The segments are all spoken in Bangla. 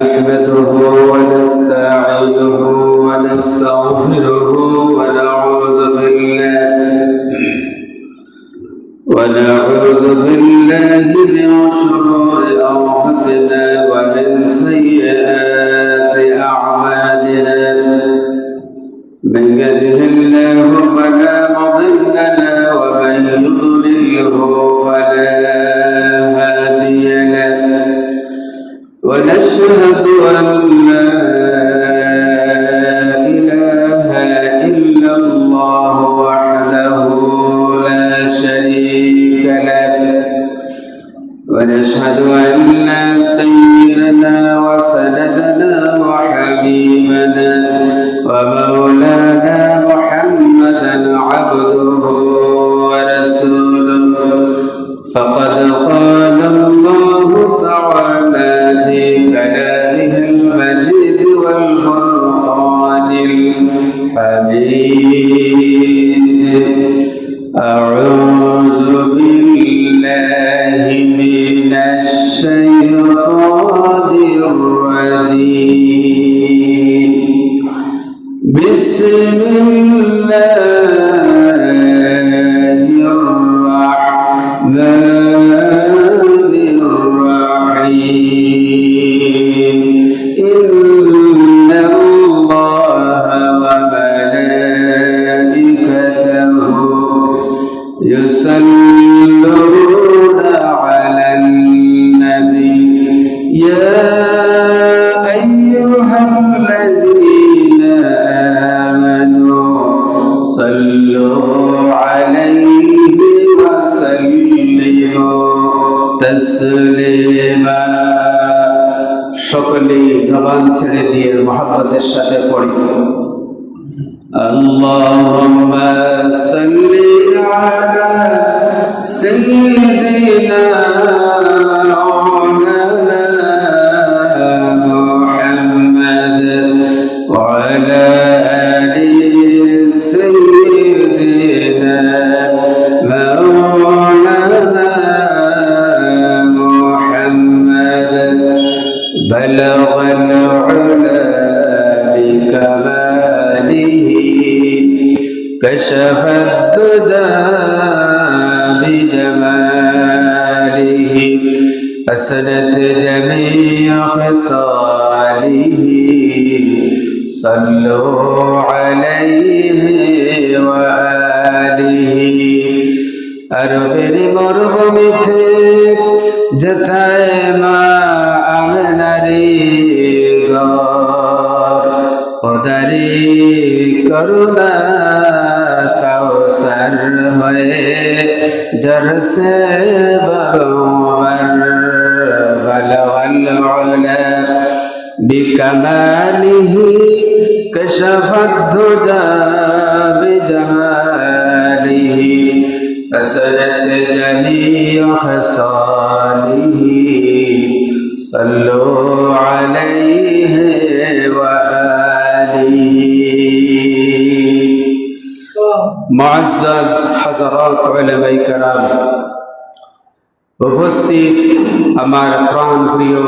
نحمده ونستعينه ونستغفره ونعوذ بالله من شرور أنفسنا ومن سيئات أعمالنا من يهده الله فلا مضل له ومن يضلله فلا هادي له ونشهد أن لا إله إلا الله وحده لا شريك له ونشهد أن سيدنا وسندنا وحبيبنا ومولانا محمدا عبده ورسوله فقد قال الله تعالى في كلامه المجيد والفرقان الحميد أعوذ بالله من الشيطان الرجيم بسم الله الرحمن الرحيم إن الله وملائكته يصلون على النبي يا أيها الذين آمنوا صلوا عليه وسلموا تسليما সকলে জবান ছেড়ে দিয়ে মহব্বতের সাথে পড়ি আল্লাহুম্মা সাল্লি আলা সাইয়্যিদিনা মাওলানা মুহাম্মদ ওয়া আলা আলি সাইয়্যিদিনা মাওলানা بلغ العلا بكماله كشف الدجى بجماله حسنت جميع خصاله صلوا عليه وآله अरबेरी मरुभूमिते जताए मा आमनारी गौर खुदारी करुणा कौसर होए जरसे बरोबर बलगल उला बिकमालिही कशफत दुजा बिजमालिही حسنت جميع خصاله صلوا عليه وآله معزز حضرات علماء کرام উপস্থিত আমার প্রাণ প্রিয়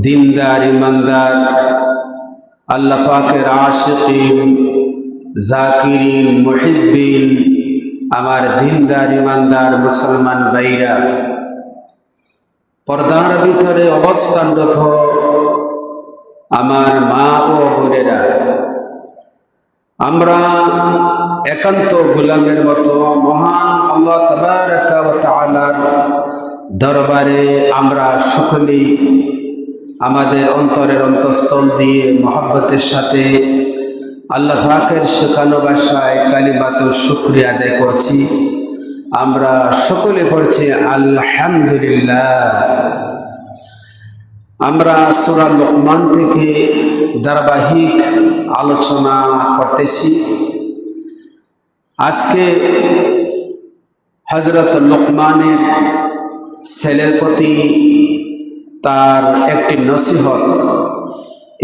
দিনদার ইমানদার আল্লাহ পাকের আশিকিন জাকিরিন মুহিব্বিন আমার দিনদার ইমানদার মুসলমান ভাইরা পর্দার ভিতরে অবস্থানরত আমার মা ও বোনেরা আমরা একান্ত গোলামের মতো মহান আল্লাহ তাবারাকা ওয়া তাআলার দরবারে আমরা সকলেই আমাদের অন্তরের অন্তঃস্থল দিয়ে মহব্বতের সাথে আল্লাহ পাকের শেখানো ভাষায় কালিমাতুর শুকরিয়া আদায় করছি। আমরা সকলে পড়ছি আলহামদুলিল্লাহ। আমরা সূরা লুকমান থেকে ধারাবাহিক আলোচনা করতেছি। আজকে হযরত লুকমানের ছেলের প্রতি তার একটি নসিহত,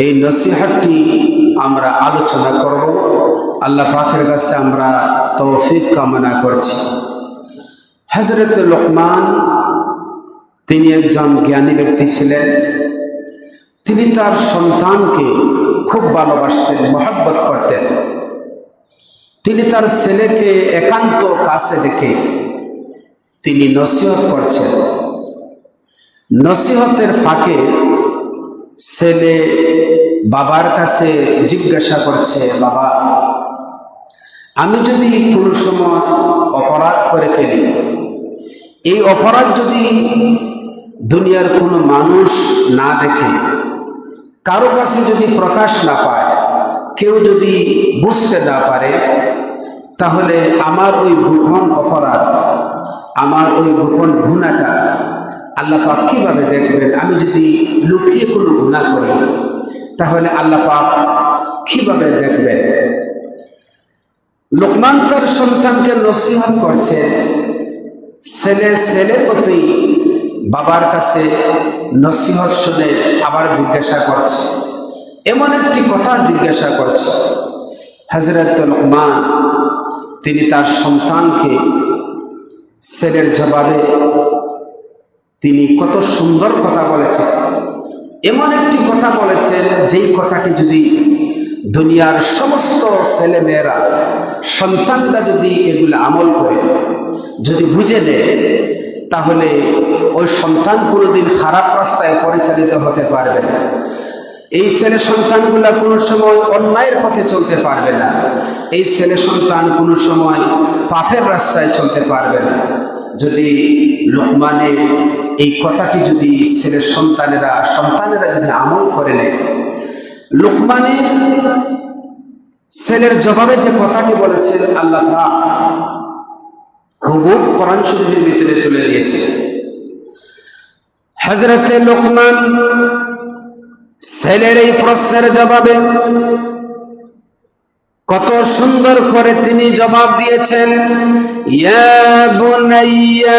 এই নসিহতটি আমরা আলোচনা করব। আল্লাহ পাকের কাছে আমরা তৌফিক কামনা করছি। হযরত লুকমান তিনি একজন জ্ঞানী ব্যক্তি ছিলেন। তিনি তার সন্তানকে খুব ভালোবাসতেন, মহব্বত করতেন। তিনি তার ছেলেকে একান্ত কাছে দেখে তিনি নসিহত করছেন। নসিহতের ফাঁকে ছেলে বাবার কাছে জিজ্ঞাসা করছে, বাবা, আমি যদি কোনো সময় অপরাধ করে ফেলি, এই অপরাধ যদি দুনিয়ার কোনো মানুষ না দেখে, কারো কাছে যদি প্রকাশ না পায়, কেউ যদি বুঝতে না পারে, তাহলে আমার ওই গোপন অপরাধ, আমার ওই গোপন গুনাহটা আল্লাহ পাক কিভাবে দেখবেন? আমি যদি লুকিয়ে কোনো গুনাহ করি, তাহলে আল্লাহ পাক কিভাবে দেখবেন? লোকমান তার সন্তানকে নসিহত করছেন। ছেলের প্রতি বাবার কাছে নসিহত শুনে আবার জিজ্ঞাসা করছে, এমন একটি কথা জিজ্ঞাসা করছে। হযরত লোকমান তিনি তার সন্তানকে ছেলের জবাবে তিনি কত সুন্দর কথা বলেছেন। এমন একটি কথা বলেছেন, যেই কথাটি যদি দুনিয়ার সমস্ত ছেলে মেয়েরা, সন্তানরা যদি এগুলো আমল করে, যদি বুঝে নেয়, তাহলে ওই সন্তান কোনোদিন খারাপ রাস্তায় পরিচালিত হতে পারবে না। এই ছেলে সন্তানগুলা কোনো সময় অন্যায়ের পথে চলতে পারবে না। এই ছেলে সন্তান কোনো সময় পাপের রাস্তায় চলতে পারবে না। যদি লোকমানের এই কথাটি যদি সন্তানেরা যদি আমল করে নেয়, লোকমানের ছেলের জবাবে যে কথাটি বলেছেন, আল্লাহ পাক হুবহুব কোরআন শরীফের ভিতরে তুলে দিয়েছে। হযরতে লোকমান ছেলের এই প্রশ্নের জবাবে কত সুন্দর করে তিনি জবাব দিয়েছেন, ইয়া বুনাইয়া,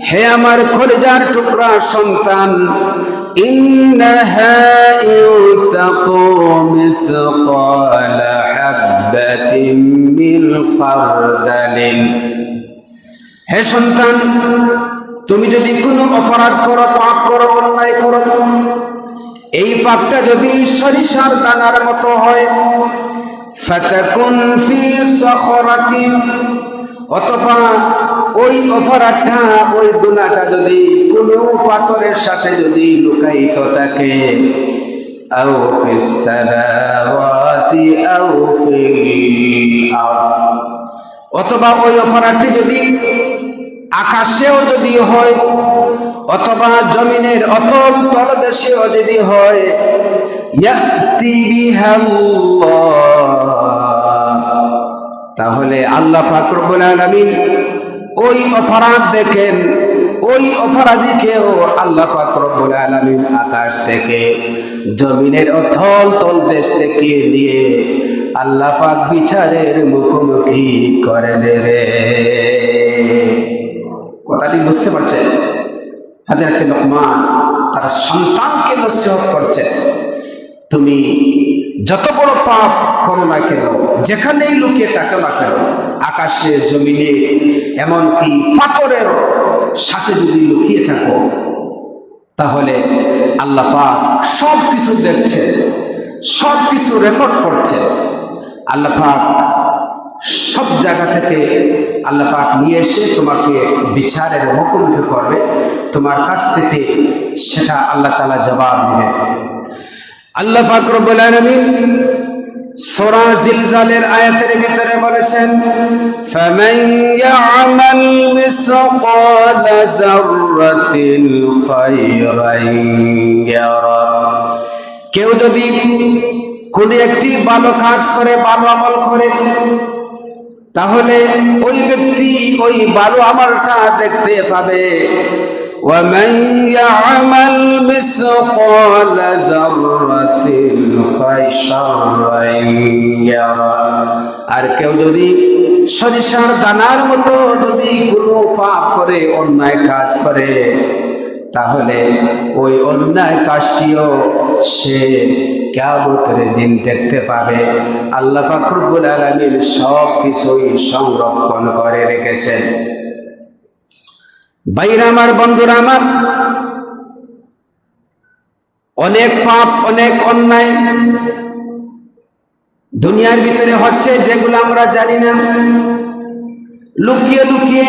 হে আমার কলিজার টুকরা সন্তান, ইন্নাহা ইউতাকু মিসকালা হাববাতিন মিন খারদালিন। হে সন্তান, তুমি যদি কোনো অপরাধ করো, পাপ করো, অন্যায় করো, এই পাপটা যদি সরিষার দানার মতো হয়, ফাতাকুন ফি সাখরাতিন, অথবা ওই অপরাধটা, ওই গুনাহটা যদি কোনো পাথরের সাথে যদি লুকায়িত থাকে, আও ফিস সামাওয়াতি আও ফিল আরদ, অথবা ওই অপরাধটি যদি আকাশেও যদি হয়, অথবা জমিনের অতল তলদেশেও যদি হয়, ইয়াতি বিহাল্লাহ, তাহলে আল্লাহ পাক রব্বুল আলামিন ওই অপরাধ দেখেন, ওই অপরাধীকেও আল্লাহ পাক রব্বুল আলামিন আকাশ থেকে, জমিনের অতল তলদেশ থেকে নিয়ে আল্লাহ পাক বিচারের মুখোমুখি করে নেবে। কথাটি বুঝতে পারছেন? হযরত লোকমান তার সন্তানকে নসিহত করছেন, তুমি যত বড় পাপ করো না কেন, যেখানেই লুকিয়ে থাকো না কেন, আকাশে, জমিনে, এমনকি পাথরের সাথে যদি লুকিয়ে থাকো, তাহলে আল্লাহ পাক সব কিছু দেখছে, সব কিছু রেকর্ড করছে। আল্লাহ পাক সব জায়গা থেকে আল্লাহ পাক নিয়ে এসে তোমাকে বিচারের মুখোমুখি করবে। তোমার কাছ থেকে সেটা আল্লাহ তাআলা জবাব নেবেন। আল্লাহ পাক রব্বুল আলামিন সূরা জিলজালের আয়াতের ভিতরে বলেছেন, ফামান ইয়ামাল মিসকালা যাররাতিন খায়রান ইয়ারা, কেউ যদি কোন একটি ভালো কাজ করে, ভালো আমল করে, তাহলে ওই ব্যক্তি ওই ভালো আমলটা দেখতে পাবে। وَمَنْ يَعْمَلْ مِثْقَالَ ذَرَّةٍ شَرًّا يَرَهُ, আর কেউ যদি সরিষার দানার মতো যদি কোনো পাপ করে, অন্যায় কাজ করে, তাহলে ওই অন্যায় কাজটিও সে কিয়ামতের দিন দেখতে পাবে। আল্লাহ পাক রব্বুল আলামিন সব কিছুই সংরক্ষণ করে রেখেছেন। ভাইরা আমার, বন্ধুরা আমার, অনেক পাপ, অনেক অন্যায় দুনিয়ার ভিতরে হচ্ছে, যেগুলো আমরা জানি না। লুকিয়ে লুকিয়ে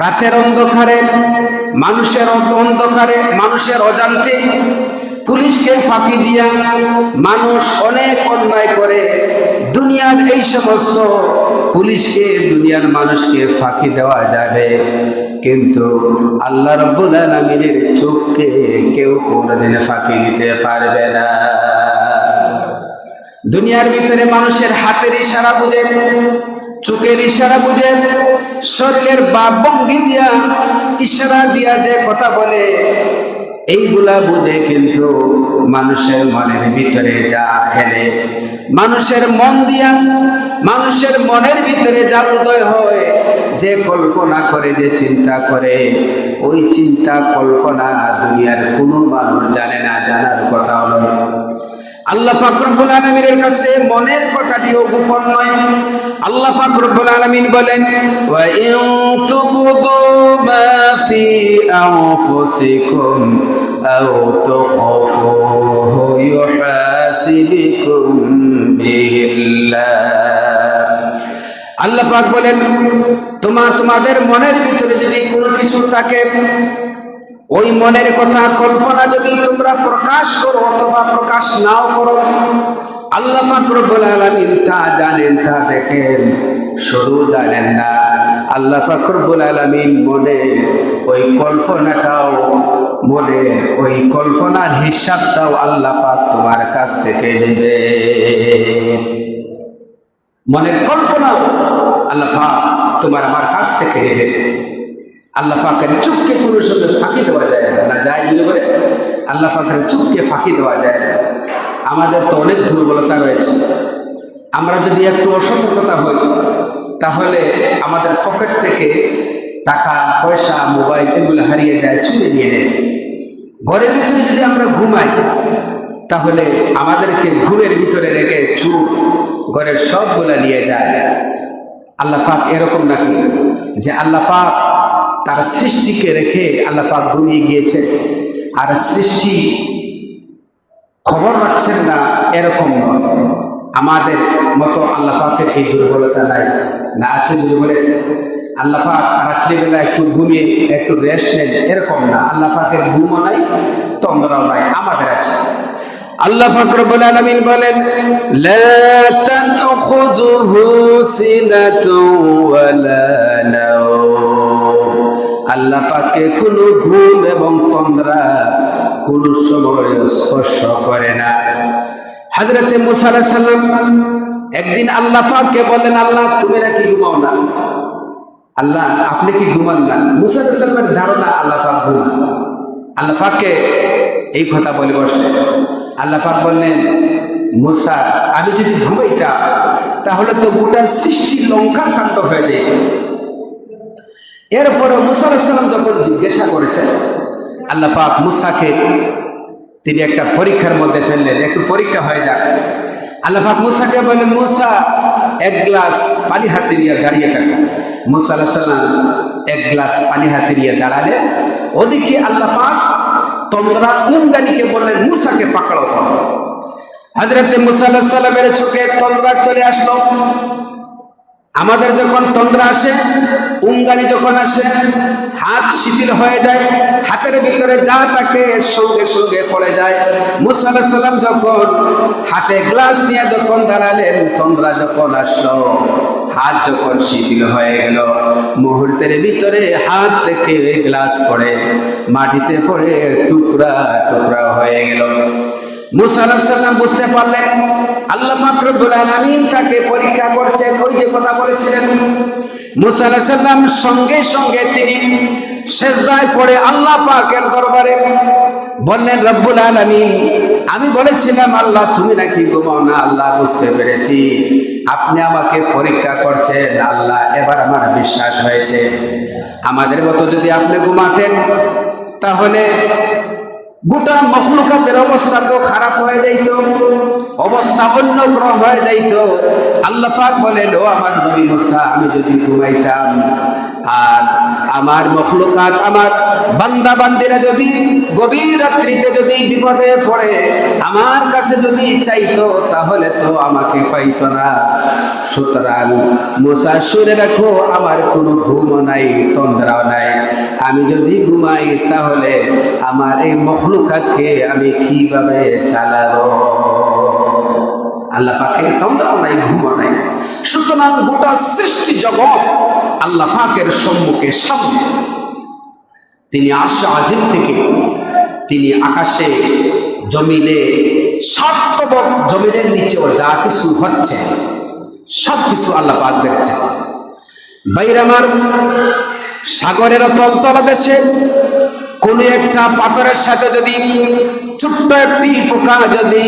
রাতের অন্ধকারে, মানুষের অন্ধকারে, মানুষের অজান্তে পুলিশকে ফাঁকি দিয়া মানুষ অনেক অন্যায় করে। দুনিয়ার এই সমস্ত পুলিশকে, দুনিয়ার মানুষকে ফাঁকি দেওয়া যাবে, কিন্তু আল্লাহ রাব্বুল আলামিনের চোখকে কেউ কোনোদিন ফাঁকি দিতে পারবে না। দুনিয়ার ভিতরে মানুষের হাতের ইশারা বুঝে, চোখের ইশারা বুঝে, শরীরের বা ভঙ্গি দিয়া, ইশারা দিয়া যে কথা বলে, এইগুলা বুঝে, কিন্তু মানুষের মনের ভিতরে যা খেলে, মানুষের মন দিয়া, মানুষের মনের ভিতরে যা উদয় হয়, যে কল্পনা করে, যে চিন্তা করে, ওই চিন্তা কল্পনা দুনিয়ার কোনো মানুষ জানে না, জানার কথা নয়। আল্লাহ পাক রব্বুল আলামিনের কাছে মনের কথাটিও গোপন নয়। আল্লাহ পাক রব্বুল আলামিন বলেন, ওয়া ইন তুবদু মা ফি আনফুসিকুম আও তুখফুহু ইউহাসিবুকুম বিহিল্লাহ। আল্লাহ পাক বলেন, তোমাদের মনের ভিতরে যদি কোনো কিছু থাকে, ওই মনের কথা, কল্পনা যদি তোমরা প্রকাশ করো অথবা প্রকাশ নাও করো, আল্লাহ পাক রব্বুল আলামিন তা জানেন, তা দেখেন। শুধু জানেন না, আল্লাহ পাক রব্বুল আলামিন মনের ওই কল্পনাটাও, মনের ওই কল্পনার হিসাবটাও আল্লাহ পাক তোমার কাছ থেকে নেবে। মনের কল্পনাও আল্লাহ পাক তোমার আমার কাছ থেকে নেবে। আল্লাহ পাকের চোখকে কোনো সঙ্গে ফাঁকি দেওয়া যায় না, যায় যদি বলে আল্লাহ পাকের চোখকে ফাঁকি দেওয়া যায় না। আমাদের তো অনেক দুর্বলতা রয়েছে। আমরা যদি একটু অসতর্কতা হই, তাহলে আমাদের পকেট থেকে টাকা পয়সা, মোবাইল এগুলো হারিয়ে যায়, চুরি নিয়ে নেয়। ঘরের ভিতরে যদি আমরা ঘুমাই, তাহলে আমাদেরকে ঘুমের ভিতরে রেখে চুর ঘরের সবগুলা নিয়ে যায়। আল্লাহ পাক এরকম নাকি যে আল্লাহ পাক তার সৃষ্টিকে রেখে আল্লাহ পাক ঘুমিয়ে গিয়েছে, আর সৃষ্টি খবর রাখছেন না, এরকম নয়। আমাদের মতো আল্লাহ পাকের এই দুর্বলতা নাই, না আছে যদি বলে আল্লাহ পাক রাত্রিবেলা একটু ঘুমিয়ে একটু রেস্ট নেন, এরকম না। আল্লাহ পাকের ঘুমও নাই, তন্দ্রাও নাই, আমাদের আছে। আল্লাহ পাক রব্বুল আলামিন বলেন, লা তাখুযুহু সিনাতুন ওয়ালা নাওম। আল্লাহ পাককে কোনো ঘুম এবং তন্দ্রা কোনো সময় স্পর্শ করে না। হযরত মুসা আলাইহিস সালাম একদিন আল্লাহ পাককে বললেন, আল্লাহ তুমি নাকি ঘুমাও না? আল্লাহ আপনি কি ঘুমান না? মুসা আলাইহিস সালামের ধারণা আল্লাহ পাক ঘুমান। আল্লাহ পাককে এই কথা বলে বসলেন। আল্লাহ পাক বললেন, মুসা আমি যদি ঘুমাইতাম তাহলে তো গোটা সৃষ্টি লঙ্কার কাণ্ড হয়ে যেত। এরপরে মুসা আলাইহিস সালাম যখন জিজ্ঞাসা করেছেন, আল্লাহ পাক মুসাকে তিনি একটা পরীক্ষার মধ্যে ফেললেন, একটু পরীক্ষা হয়ে যাক। আল্লাহ পাক মুসাকে বললেন, মুসা এক গ্লাস পানি হাতে নিয়ে দাঁড়িয়ে থাকো। মুসা আলাইহিস সালাম এক গ্লাস পানি হাতে নিয়ে দাঁড়ালেন। ওদিকে আল্লাহ পাক তন্দ্রা উমগানিকে বললেন, মুসাকে পাকড়াও করো। হযরত মুসা আলাইহিস সালামের চোখে তন্দ্রা চলে আসলো। আমাদের যখন তন্দ্রা আসে, উমগানি যখন আসে, হাত শিথিল হয়ে যায়, হাতের ভিতরে যা থাকে সঙ্গে সঙ্গে পড়ে যায়। মুসা আলাইহিস সালাম যখন হাতে গ্লাস নিয়ে যখন দাঁড়ালেন, তন্দ্রা যখন আসলো, হাত যখন শিথিল হয়ে গেল, মুহূর্তের ভিতরে হাত থেকে গ্লাস পড়ে মাটিতে পড়ে টুকরা টুকরা হয়ে গেল। মুসা আলাইহিস সালাম বুঝতে পারলেন আল্লাহ পাক রব্বুল আলামিন তাকে পরীক্ষা করছেন, ওই যে কথা বলেছিলেন। মুসা আলাইহিস সালাম সঙ্গে সঙ্গে তিনি সিজদায় পড়ে আল্লাহ পাকের দরবারে বললেন, রব্বুল আলামিন আমি বলেছিলাম আল্লাহ তুমি নাকি ঘুমাও না, আল্লাহ বুঝতে পেরেছি আপনি আমাকে পরীক্ষা করছেন। আল্লাহ এবার আমার বিশ্বাস হয়েছে। আমাদের মতো যদি আপনি ঘুমাতেন তাহলে গোটা মখলুকাতের অবস্থা তো খারাপ হয়ে যাইত, অবস্থা অবস্থা অন্যরকম হয়ে যাইতো। আল্লাহ পাক বলেন, ও আমার নবী মুসা, আমি যদি ঘুমাইতাম আর আমার মখলুকাত, আমার বান্দা বান্দিরা যদি গভীর রাত্রিতে যদি বিপদে পড়ে আমার কাছে যদি চাইতো, তাহলে তো আমাকে পাইতো না। সুতরাং মুসা শুনে রাখো, আমার কোনো ঘুমও নাই, তন্দ্রাও নাই। আমি যদি ঘুমাই তাহলে আমার এই মখলুকাতকে আমি কিভাবে চালাবো? আল্লাহ পাকের তন্দ্রাও নাই, ঘুমও নাই। সুতরাং গোটা সৃষ্টি জগৎ আল্লাহ পাকের সম্মুখে সামনে। তিনি আরশ আজিম থেকে তিনি আকাশে, জমিনে, সাতবক জমিনের নিচেও যা কিছু হচ্ছে সব কিছু আল্লাহ পাক দেখছেন। বাইরে আমার সাগরের তলদেশে কোন একটা পাথরের সাথে যদি ছোট্ট একটি পোকা যদি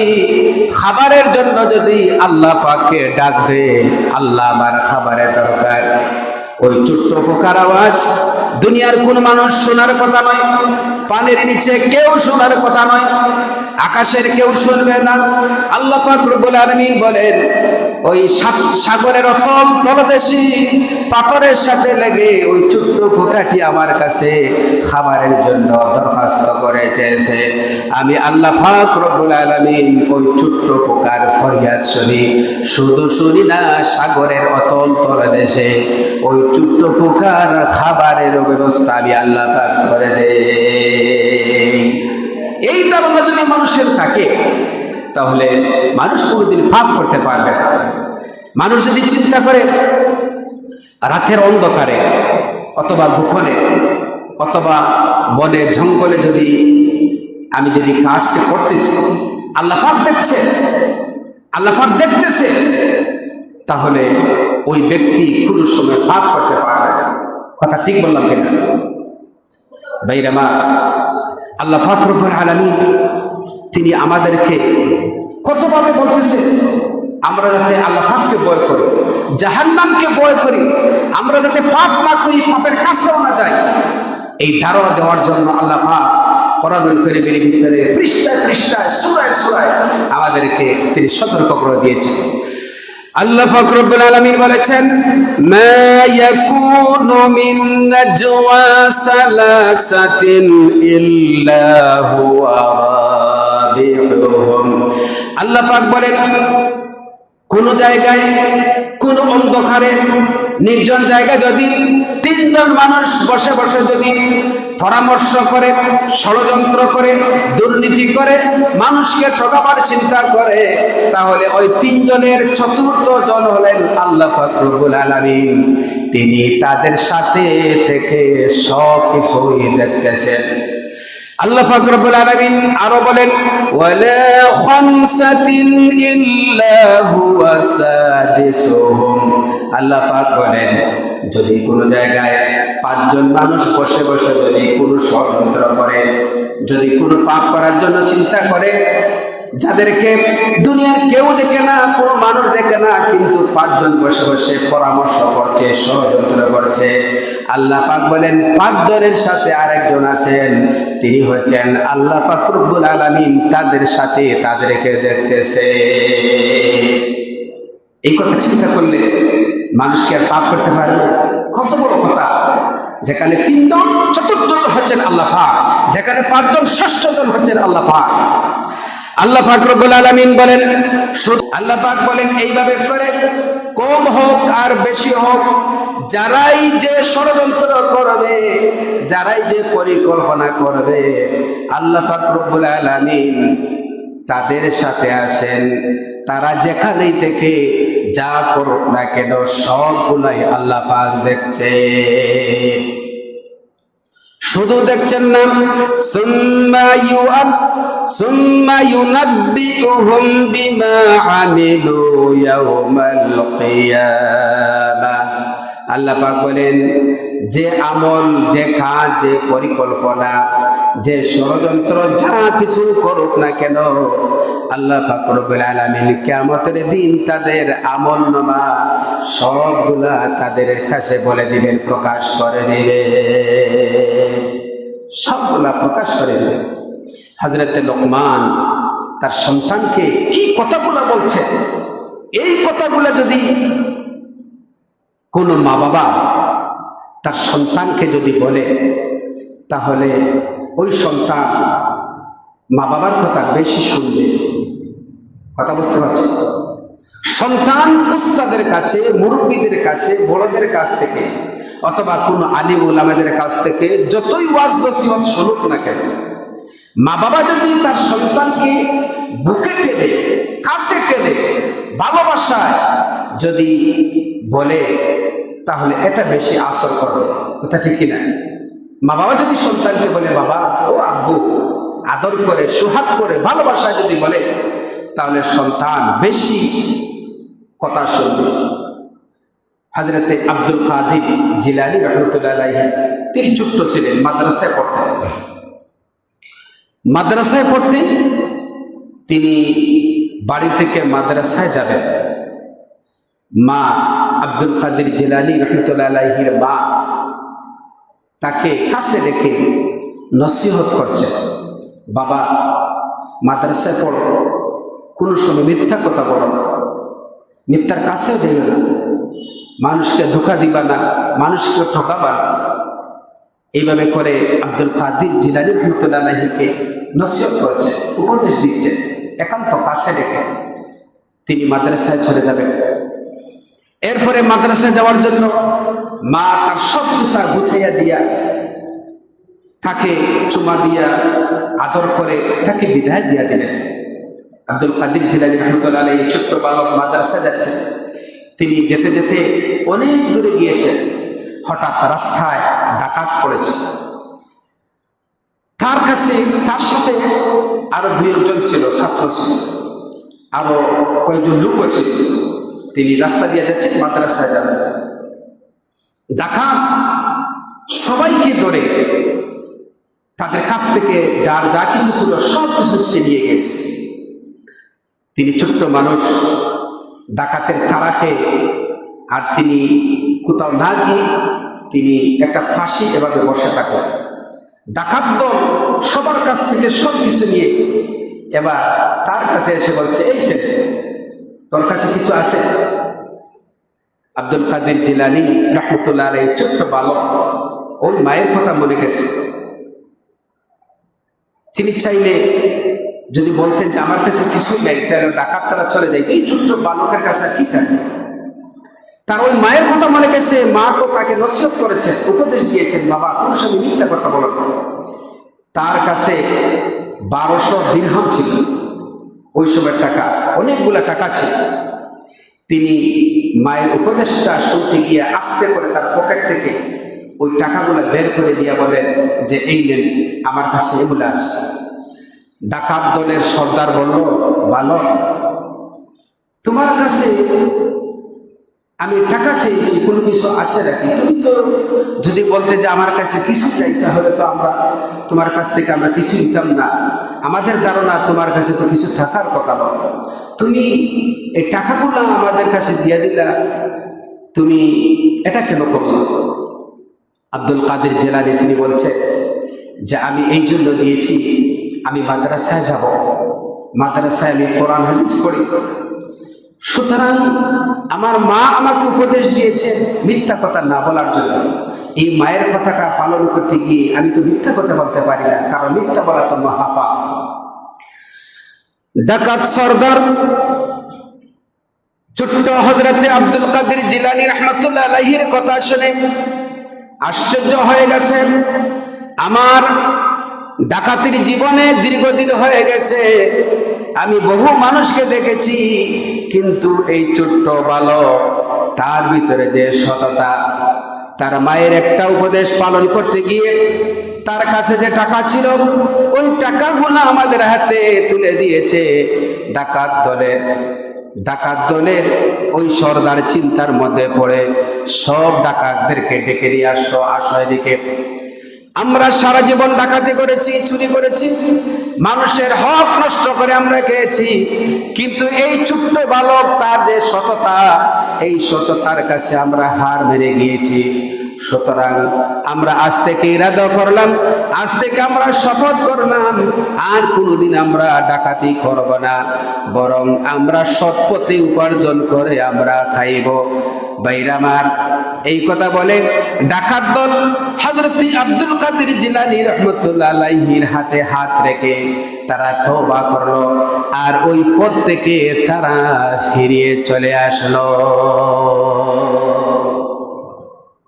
খাবারের জন্য যদি আল্লাহ পাককে ডাক দেয়, আল্লাহ আমার খাবারের দরকার, ওই ছোট্ট পোকার আওয়াজ দুনিয়ার কোন মানুষ শোনার কথা নয়, পানির নিচে কেউ শোনার কথা নয়, আকাশের কেউ শুনবে না। আল্লাহ পাক রব্বুল আলামিন বলেন, ওই সাগরের তলদেশে পাথরের সাথে লেগে ওই ছোট্ট পোকাটি আমার কাছে খাবারের জন্য দরখাস্ত করে চেয়েছে। আমি আল্লাহ পাক রব্বুল আলামিন ওই ছোট্ট পোকার ফরিয়াদ শুনি। শুধু শুনি না, সাগরের তলদেশে ওই ছোট্ট পোকার খাবারের ব্যবস্থা আমি আল্লাহ পাক করে দেই। এই ধারণা যদি মানুষের থাকে, তাহলে মানুষ কোনোদিন পাপ করতে পারবে না। মানুষ যদি চিন্তা করে রাতের অন্ধকারে অথবা গোপনে অথবা বনে জঙ্গলে যদি আমি যদি কাজকে করতেছি, আল্লাহ পাক দেখছে, আল্লাহ পাক দেখতেছে, তাহলে ওই ব্যক্তি কোনো সময় পাপ করতে পারবে না। কথা ঠিক বললাম কিনা ভাইরা? মা, আল্লাহ পাক রব্বুল আলামিন তিনি আমাদেরকে কতভাবে বলতেছে আমরা যাতে আল্লাহ পাককে ভয় করি, জাহান্নামকে ভয় করি, আমরা যাতে পাপ না করি, পাপের কাছেও না যাই, এই ধারণা দেওয়ার জন্য আল্লাহ পাক কোরআনুল কারীমের ভিতরে পৃষ্ঠায় পৃষ্ঠায় সূরায় সূরায় আমাদেরকে তিনি সতর্ক করে দিয়েছেন। আল্লাহ পাক রব্বুল আলামিন বলেছেন, মা ইয়াকুনু মিন নাজওয়া সালাসাতিন ইল্লা হুয়া রাবিউহুম। আল্লাহ পাক বলেন, কোন জায়গায় কোন অন্ধকারে নির্জন জায়গায় যদি তিনজন মানুষ বসে বসে যদি পরামর্শ করে, ষড়যন্ত্র করে, দুর্নীতি করে, মানুষকে ঠকাবার চিন্তা করে, তাহলে ওই তিনজনের চতুর্থ জন হলেন আল্লাহ পাক রব্বুল আলামিন। তিনি তাদের সাথে থেকে সব কিছুই দেখতেছেন। আল্লাহ পাক রব্বুল আলামিন আরো বলেন, ওয়ালা খামসাতিন ইল্লা হুয়া সাদিসুহুম। আল্লাহ পাক বলেন, যদি কোনো জায়গায় পাঁচজন মানুষ বসে বসে যদি কোনো ষড়যন্ত্র করে, যদি কোনো পাপ করার জন্য চিন্তা করে, যাদেরকে দুনিয়ার কেউ দেখে না, কোনো মানুষ দেখে না, কিন্তু পাঁচজন বসে বসে পরামর্শ করছে, ষড়যন্ত্র করছে, আল্লাহ পাক বলেন পাঁচজনের সাথে আরেকজন আছেন, তিনি হচ্ছেন আল্লাহ পাক রব্বুল আলামিন। তাদের সাথে তাদেরকে দেখতেছে। এই কথা চিন্তা করলে মানুষকে আর পাপ করতে পারবে? কত বড় কথা! যেখানে তিনজন চতুর্থজন হচ্ছেন আল্লাহ পাক, যেখানে পাঁচজন ষষ্ঠজন হচ্ছেন আল্লাহ পাক। আল্লাহ পাক রব্বুল আলামিন বলেন, আল্লাহ পাক বলেন এইভাবে করে কম হোক আর বেশি হোক, যারাই যে ষড়যন্ত্র করবে, যারাই যে পরিকল্পনা করবে, আল্লাহ পাক রব্বুল আলামিন তাদের সাথে আছেন। তারা যেখানেই থেকে যা করুক না কেন সবগুলাই আল্লাহ পাক দেখছে। শুধু দেখছেন না, সুম্মা ইউনাব্বিউহুম বিমা আমিলু ইয়াওমাল কিয়ামাহ। আল্লাহ পাক বলেন, যে আমল, যে কাজ, যে পরিকল্পনা, যে ষড়যন্ত্র, যা কিছু করুক না কেন, আল্লাহ পাক রব্বুল আলামিন কিয়ামতের দিন তাদের আমলনামা সবগুলা তাদের কাছে বলে দিবেন, প্রকাশ করে দিবেন, সবগুলা প্রকাশ করে দিবেন। হযরত লোকমান তার সন্তানকে কি কথাগুলো বলছে, এই কথাগুলো যদি কোনো মা বাবা তার সন্তানকে যদি বলে, তাহলে ওই সন্তান মা বাবার কথা বেশি শুনবে। কথা বুঝতে পারছেন? সন্তান উস্তাদের কাছে, মুরব্বীদের কাছে, বড়দের কাছ থেকে অথবা কোনো আলিম ওলামাদের কাছ থেকে যতই ওয়াজ নসিহত শুনুক না কেন, মা বাবা যদি তার সন্তানকে বুকে টেনে, কাছে টেনে, ভালোবাসায় যদি বলে, তাহলে এটা বেশি আসর করবে। কথা ঠিক কিনা? মা বাবা যদি সন্তানকে বলে বাবা ও আব্বু, আদর করে, সুহাগ করে, ভালোবাসায় যদি বলে, তাহলে সন্তান বেশি কথা শুনবে। হযরতে আব্দুল কাদের জিলানী রাহমাতুল্লাহ আলাইহি, তিনি ছোট্ট ছিলেন, মাদ্রাসায় পড়তেন। তিনি বাড়ি থেকে মাদ্রাসায় যাবেন। মা আব্দুল কাদের জিলানী রাহমাতুল্লাহ আলাইহির মা তাকে কাছে রেখে নসিহত করছেন, বাবা মাদ্রাসায় পড়ো, কোনো সময় মিথ্যা কথা বলো না, মিথ্যার কাছেও যাইও না, মানুষকে ধোঁকা দিবা না, মানুষকে ঠকাবা না। এইভাবে করে আব্দুল কাদের জিলানী রাহমাতুল্লাহ আলাইহিকে নসিহত করছেন, উপদেশ দিচ্ছেন, একান্ত কাছে রেখে তিনি মাদ্রাসায় চলে যাবেন। এরপরে মাদ্রাসায় যাওয়ার জন্য মা তার সব কিছু গুছাইয়া দিয়া, তাকে চুমা দিয়া, আদর করে তাকে বিদায় দিয়া দিলেন। আব্দুল কাদের জিলানী রাহমাতুল্লাহ আলাইহি ছোট্ট বালক মাদ্রাসায় যাচ্ছেন। তিনি যেতে যেতে অনেক দূরে গিয়েছেন। হঠাৎ রাস্তায় ডাকাত পড়েছে। তার কাছে, তার সাথে আরো দুই একজন ছিল, ছাত্র ছিল, আরো কয়েকজন লোকও ছিল। তিনি রাস্তা দিয়ে যাচ্ছেন, মাদ্রাসায় যাবেন। ডাকাত সবাইকে ধরে তাদের কাছ থেকে যার যা কিছু ছিল সব কিছু ছিনিয়ে গেছে। তিনি ছোট্ট মানুষ, ডাকাতের তাড়া খেয়ে, আর তিনি কোথাও না গিয়ে তিনি একটা ফাঁসি এভাবে বসে থাকলেন। ডাকাত দল সবার কাছ থেকে সব কিছু নিয়ে এবার তার কাছে এসে বলছে, এই ছেলে, তোর কাছে কিছু আছে? আব্দুল কাদের জিলানী রাহমাতুল্লাহ আলাইহি ছোট্ট বালক, ওই মায়ের কথা মনে গেছে। তিনি চাইলে যদি বলতেন যে আমার কাছে কিছুই নাই, তাহলে ডাকাত তারা চলে যাইত। এই ছোট্ট বালকের কাছে কি থাকে? তার ওই মায়ের কথা মনে গেছে। মা তো তাকে নসিহত করেছেন, উপদেশ দিয়েছেন, বাবা কোন সময় মিথ্যা কথা বলো না। তার কাছে 1200 দিরহাম ছিল, ওই সময়ের টাকা, অনেকগুলা টাকা ছিল। তিনি মায়ের উপদেশটা শুনতে গিয়ে আস্তে করে তার পকেট থেকে ওই টাকাগুলো বের করে দিয়া বলেন যে এই নেন, আমার কাছে এগুলো আছে। ডাকাত দলের সর্দার বলল, বালক, তোমার কাছে আমি টাকা চেয়েছি, কোনো কিছু আছে নাকি? তুমি তো যদি বলতে যে আমার কাছে কিছু চাই, তাহলে তো আমরা তোমার কাছ থেকে আমরা কিছু নিতাম না। আমাদের ধারণা তোমার কাছে তো কিছু থাকার কথা নয়। তুমি এই টাকাগুলো আমাদের কাছে দিয়ে দিলা, তুমি এটা কেন করলো? আব্দুল কাদের জিলানী তিনি বলছে যে আমি এই জন্য দিয়েছি, আমি মাদ্রাসায় যাব, মাদ্রাসায় আমি কোরআন হাদিস পড়ি। সুতরাং আমার মা আমাকে উপদেশ দিয়েছে মিথ্যা কথা না বলার জন্য। এই মায়ের কথাটা পালন করতে গিয়ে আমি তো মিথ্যা কথা বলতে পারি না, কারণ মিথ্যা বলা তো মহাপাপ। ডাকাত সর্দার ছোট্ট হযরতে আব্দুল কাদের জিলানী রাহমাতুল্লাহ আলাইহির কথা শুনে আশ্চর্য হয়ে গেছে। আমার ডাকাতির জীবনে দীর্ঘদিন হয়ে গেছে, আমি বহু মানুষকে দেখেছি, কিন্তু এই ছোট্ট বালক, তার ভিতরে যে সততা, তার মায়ের একটা উপদেশ পালন করতে গিয়ে তার কাছে যে টাকা ছিল, ওই টাকাগুলো আমাদের হাতে তুলে দিয়েছে। ডাকাত দলের ওই সর্দার চিন্তার মধ্যে পড়ে সব ডাকাতদেরকে ডেকে নিয়ে আসলো, এদিকে আমরা সারা জীবন ডাকাতি করেছি, চুরি করেছি, মানুষের হক নষ্ট করে আমরা খেয়েছি, কিন্তু এই ছোট্ট বালক, তার যে সততা, এই সততার কাছে আমরা হার মেনে গিয়েছি। সুতরাং আমরা আজ থেকে ইরাদা করলাম, আজ থেকে আমরা শপথ করলাম, আর কোনোদিন আমরা ডাকাতি করব না, বরং আমরা সৎ পথে উপার্জন করে আমরা খাইব। ভাইরা আমার, এই কথা বলে ডাকাত দল হযরত আব্দুল কাদের জিলানী রাহমাতুল্লাহ আলাইহির হাতে হাত রেখে তারা তওবা করলো, আর ওই পথ থেকে তারা ফিরিয়ে চলে আসলো।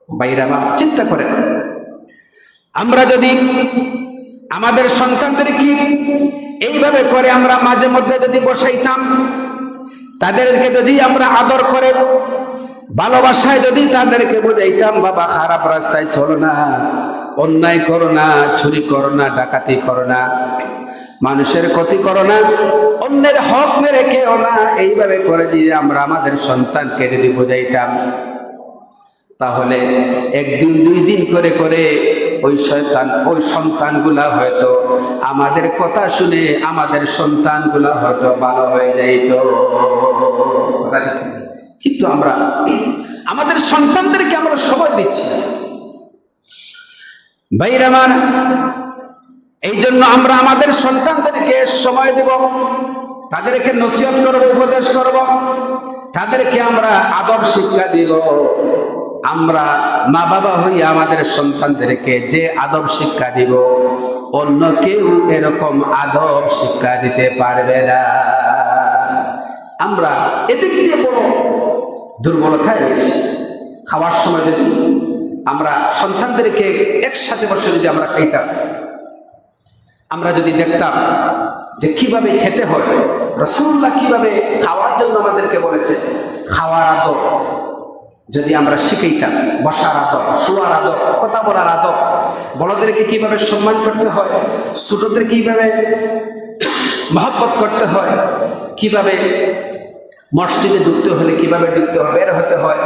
ভাইরা আমার, চিন্তা করেন, আমরা যদি আমাদের সন্তানদেরকে এইভাবে করে আমরা মাঝে মধ্যে যদি বসাইতাম, তাদেরকে যদি আমরা আদর করে ভালোবাসায় যদি তাদেরকে বোঝাইতাম, বাবা খারাপ রাস্তায় চলো না, অন্যায় করো না, চুরি করো না, ডাকাতি করো না, মানুষের ক্ষতি করো না, অন্যের হক মেরে খেও না, এইভাবে করে যদি আমরা আমাদের সন্তানকে যদি বোঝাইতাম, তাহলে একদিন দুই দিন করে করে ওই সন্তানগুলা হয়তো আমাদের কথা শুনে আমাদের সন্তানগুলা হয়তো ভালো হয়ে যাইত। কিন্তু আমরা আমাদের সন্তানদেরকে আমরা সময় দিচ্ছি না। ভাইরা আমার, এই জন্য আমরা আমাদের সন্তানদেরকে সময় দেব, তাদেরকে নসিহত করব, উপদেশ করব, তাদেরকে আমরা আদব শিক্ষা দিব। আমরা মা বাবা হইয়া আমাদের সন্তানদেরকে যে আদব শিক্ষা দিব, অন্য কেউ এরকম আদব শিক্ষা দিতে পারবে না। আমরা এদিক দিয়ে বড় দুর্বলতায় রয়েছে। খাওয়ার সময় যদি আমরা সন্তানদেরকে একসাথে বসে যদি আমরা খাইতাম, আমরা যদি দেখতাম যে কিভাবে খেতে হয়, রাসূলুল্লাহ কিভাবে খাওয়ার জন্য আমাদেরকে বলেছে, খাওয়ার আদব যদি আমরা শিখাইতাম, বসার আদব, শোয়ার আদব, কথা বলার আদব, বড়দেরকে কিভাবে সম্মান করতে হয়, ছোটদের কিভাবে মহব্বত করতে হয়, কিভাবে মসজিদে ঢুকতে হলে কিভাবে ঢুকতে হবে, বের হতে হয়,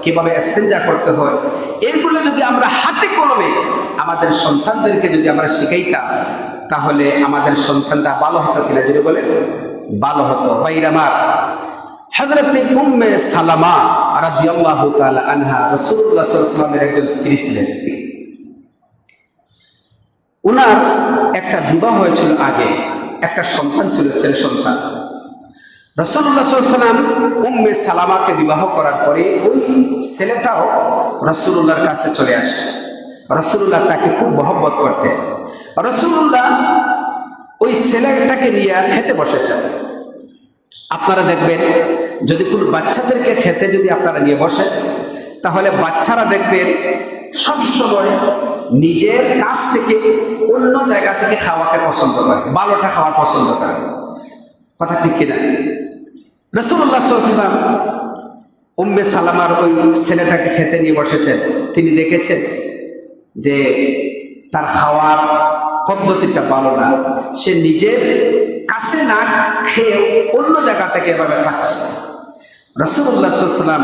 কিভাবে ইস্তেঞ্জা করতে হয়, এইগুলো যদি আমরা হাতে কলমে আমাদের সন্তানদেরকে যদি আমরা শিখাইতাম, তাহলে আমাদের সন্তানটা ভালো হতো কিনা যদি বলেন, ভালো হতো। ভাইরা আমার, হযরত উম্মে সালামা রাদিয়াল্লাহু তাআলা আনহা রাসূলুল্লাহ সাল্লাল্লাহু আলাইহি ওয়াসাল্লামের একজন স্ত্রী ছিলেন। ওনার একটা বিবাহ হয়েছিল আগে, একটা সন্তান ছিল, ছেলে সন্তান। রাসূলুল্লাহ সাল্লাল্লাহু আলাইহি ওয়াসাল্লাম উম্মে সালামাকে বিবাহ করার পরে ওই ছেলেটাও রাসূলুল্লাহর কাছে চলে আসে। রাসূলুল্লাহ তাকে খুব মহব্বত করতেন। রাসূলুল্লাহ ওই ছেলেটাকে নিয়ে খেতে বসেছেন। আপনারা দেখবেন, যদি কোনো বাচ্চাদেরকে খেতে যদি আপনারা নিয়ে বসেন, তাহলে বাচ্চারা দেখবেন সবসময় নিজের কাছ থেকে অন্য জায়গা থেকে খাওয়াকে পছন্দ করে, ভালোটা খাওয়া পছন্দ করে। কথা ঠিক কিনা? রাসূলুল্লাহ সাল্লাল্লাহু আলাইহি ওয়াসাল্লাম উম্মে সালামার ওই ছেলেটাকে খেতে নিয়ে বসেছেন। তিনি দেখেছেন যে তার খাওয়ার পদ্ধতিটা ভালো না, সে নিজের কাছে না খেয়ে অন্য জায়গা থেকে এভাবে খাচ্ছে। রাসূলুল্লাহ সাল্লাল্লাহু আলাইহি ওয়াসাল্লাম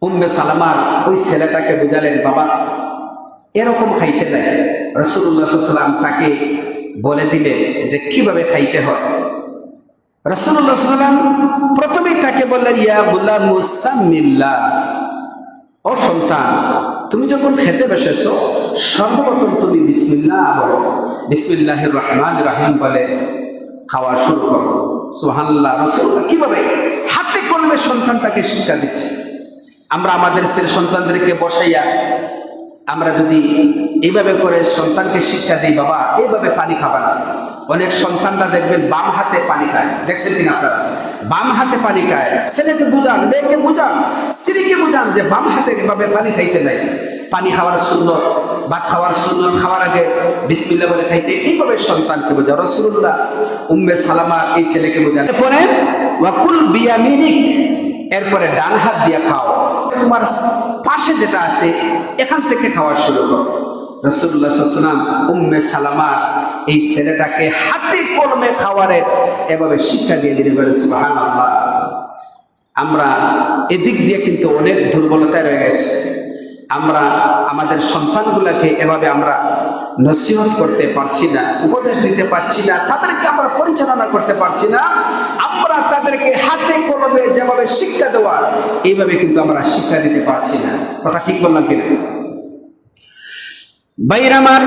উম্মে সালামার ওই ছেলেটাকে বুঝালেন, বাবা এরকম খাইতে নাই। রাসূলুল্লাহ সাল্লাল্লাহু আলাইহি ওয়াসাল্লাম তাকে বলে দিলেন যে কিভাবে খাইতে হয়। রাসূলুল্লাহ সাল্লাল্লাহু আলাইহি ওয়াসাল্লাম প্রথমেই তাকে বললেন, ইয়া গুলাম সাম্মিল্লাহ, ও সন্তান, তুমি যখন খেতে বসেছো সর্বপ্রথম তুমি বিসমিল্লাহ বলো, বিসমিল্লাহির রহমানির রহিম বলে খাওয়া শুরু করো। সুবহানাল্লাহ। রাসূলুল্লাহ কিভাবে হাতে কলমে সন্তানটাকে শিক্ষা দিচ্ছে। আমরা আমাদের ছেলে সন্তানদেরকে বসাইয়া আমরা যদি এইভাবে করে সন্তানকে শিক্ষা দিই, বাবা এইভাবে পানি খাবা না। অনেক সন্তানরা দেখবেন বাম হাতে পানি খায়, দেখছেন কিনা আপনারা? বাম হাতে পানি খায়। ছেলেকে বুঝান, মেয়েকে বুঝান, স্ত্রীকে বুঝান যে বাম হাতে এভাবে পানি খাইতে নাই। পানি খাওয়ার সুন্নত, ভাত খাওয়ার সুন্নত, খাওয়ার আগে বিসমিল্লাহ বলে খাইতে, এইভাবে সন্তানকে বোঝা। রাসূলুল্লাহ উম্মে সালামা এই ছেলেকে বোঝান। এরপরে ওয়াকুল বিয়ামিনিক, এরপরে ডান হাত দিয়ে খাও, তোমার পাশে যেটা আছে এখান থেকে খাওয়া শুরু করো। রাসূলুল্লাহ সাল্লাল্লাহু আলাইহি ওয়াসাল্লাম উম্মে সালামা এই ছেলেটাকে হাতে কলমে খাওয়ারের এভাবে শিক্ষা দিয়ে দিলেন। সুবহানাল্লাহ। আমরা এদিক দিয়ে কিন্তু অনেক দুর্বলতায় রয়ে গেছি। আমরা আমাদের সন্তানগুলোকে এভাবে আমরা নসিহত করতে পারছি না, উপদেশ দিতে পারছি না, তাদেরকে আমরা পরিচালনা করতে পারছি না। আমরা তাদেরকে হাতে কলমে যেভাবে শিক্ষা দেওয়া, এইভাবে কিন্তু আমরা শিক্ষা দিতে পারছি না। কথা ঠিক বললাম কিনা? ভাইরা আমার,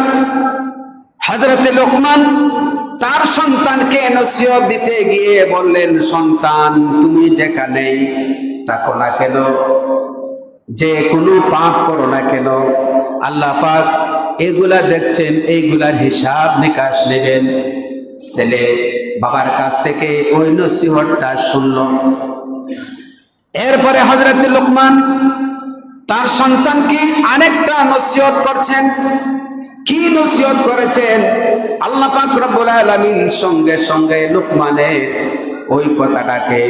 হযরতে লোকমান তার সন্তানকে নসিহত দিতে গিয়ে বললেন, সন্তান, তুমি যেখানেই থাকো না কেন, যে কোনো পাপ করো না কেন, আল্লাহ পাক এগুলা দেখছেন, এইগুলার হিসাব নিকাশ নেবেন। ছেলে বাবার কাছ থেকে ওই নসিহতটা শুনল। এরপরে হযরত লোকমান তার সন্তানকে আরেকটা নসিহত করছেন। কি নসিহত করেছেন? আল্লাহ পাক রব্বুল আলামিন সঙ্গে সঙ্গে লোকমানের ওই কথাটাকে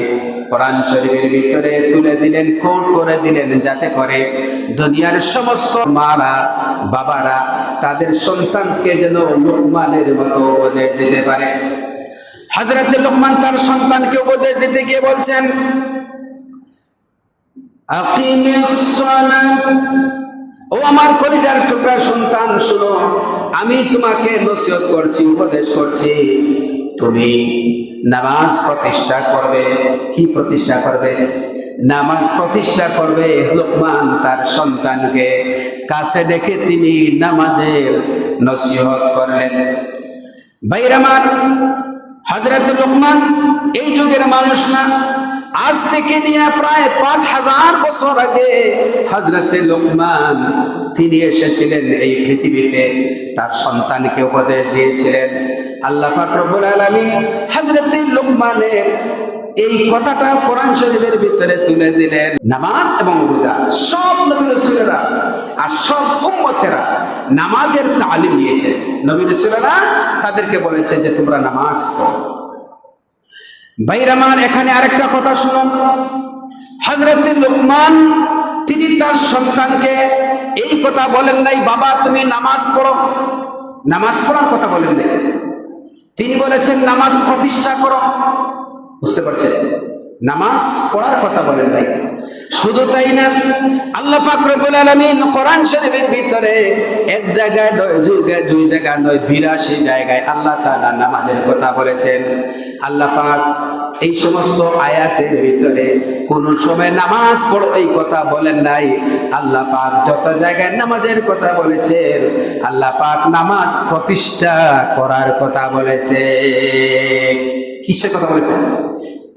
কোরআন শরীফের ভিতরে তুলে দিলেন, কোট করে দিলেন, যাতে করে দুনিয়ার সমস্ত মারা বাবারা তাদের সন্তানকে যেন লোকমানের মতো উপদেশ দিতে পারে। হযরত লোকমান তার সন্তানকে উপদেশ দিতে গিয়ে বলছেন, আকিমিস সালাত, ও আমার কলিজার টুকরা সন্তান, শোনো, আমি তোমাকে নসিহত করছি, উপদেশ করছি, তুমি নামাজ প্রতিষ্ঠা করবে। কি প্রতিষ্ঠা করবে? নামাজ প্রতিষ্ঠা করবে। লোকমান তার সন্তানকে কাছে ডেকে তিনি নামাজের নসিহত করলেন। ভাইরা আমার, হযরত লোকমান এই যুগের মানুষ না, আজ থেকে নিয়ে প্রায় 5000 বছর আগে হযরত লোকমান তিনি এসেছিলেন এই পৃথিবীতে, তার সন্তানকে উপদেশ দিয়েছিলেন। আল্লাহ পাক রব্বুল আলামিন হযরত লোকমানের এই কথাটা কোরআন শরীফের ভিতরে তুলে দিলেন। নামাজ এবং রোজা, সব নবী রাসূলেরা আর সব উম্মতেরা নামাজের তালিম নিয়েছে। নবী রাসূলেরা তাদেরকে বলেছে যে তোমরা নামাজ পড়ো। ভাইরা আমার, এখানে আরেকটা কথা শুনুন। হযরত লোকমান তিনি তার সন্তানকে এই কথা বলেন নাই, বাবা তুমি নামাজ পড়ো। নামাজ পড়ার কথা বলেন নাই, তিনি বলেছেন নামাজ প্রতিষ্ঠা করো। বুঝতে পারছেন? নামাজ পড়ার কথা বলেন নাই। শুধু তাই না, আল্লাহ পাক রব্বুল আলামিন কোরআন শরীফের ভিতরে এক জায়গায় নয়, দুই জায়গায় নয়, 82 জায়গায় আল্লাহ তাআলা নামাজের কথা বলেছেন। আল্লাহ পাক এই সমস্ত আয়াতের ভিতরে কোন সময় নামাজ পড়ো এই কথা বলেন নাই। আল্লাহ পাক যত জায়গায় নামাজের কথা বলেছেন, আল্লাহ পাক নামাজ প্রতিষ্ঠা করার কথা বলেছে। কিসের কথা বলেছেন?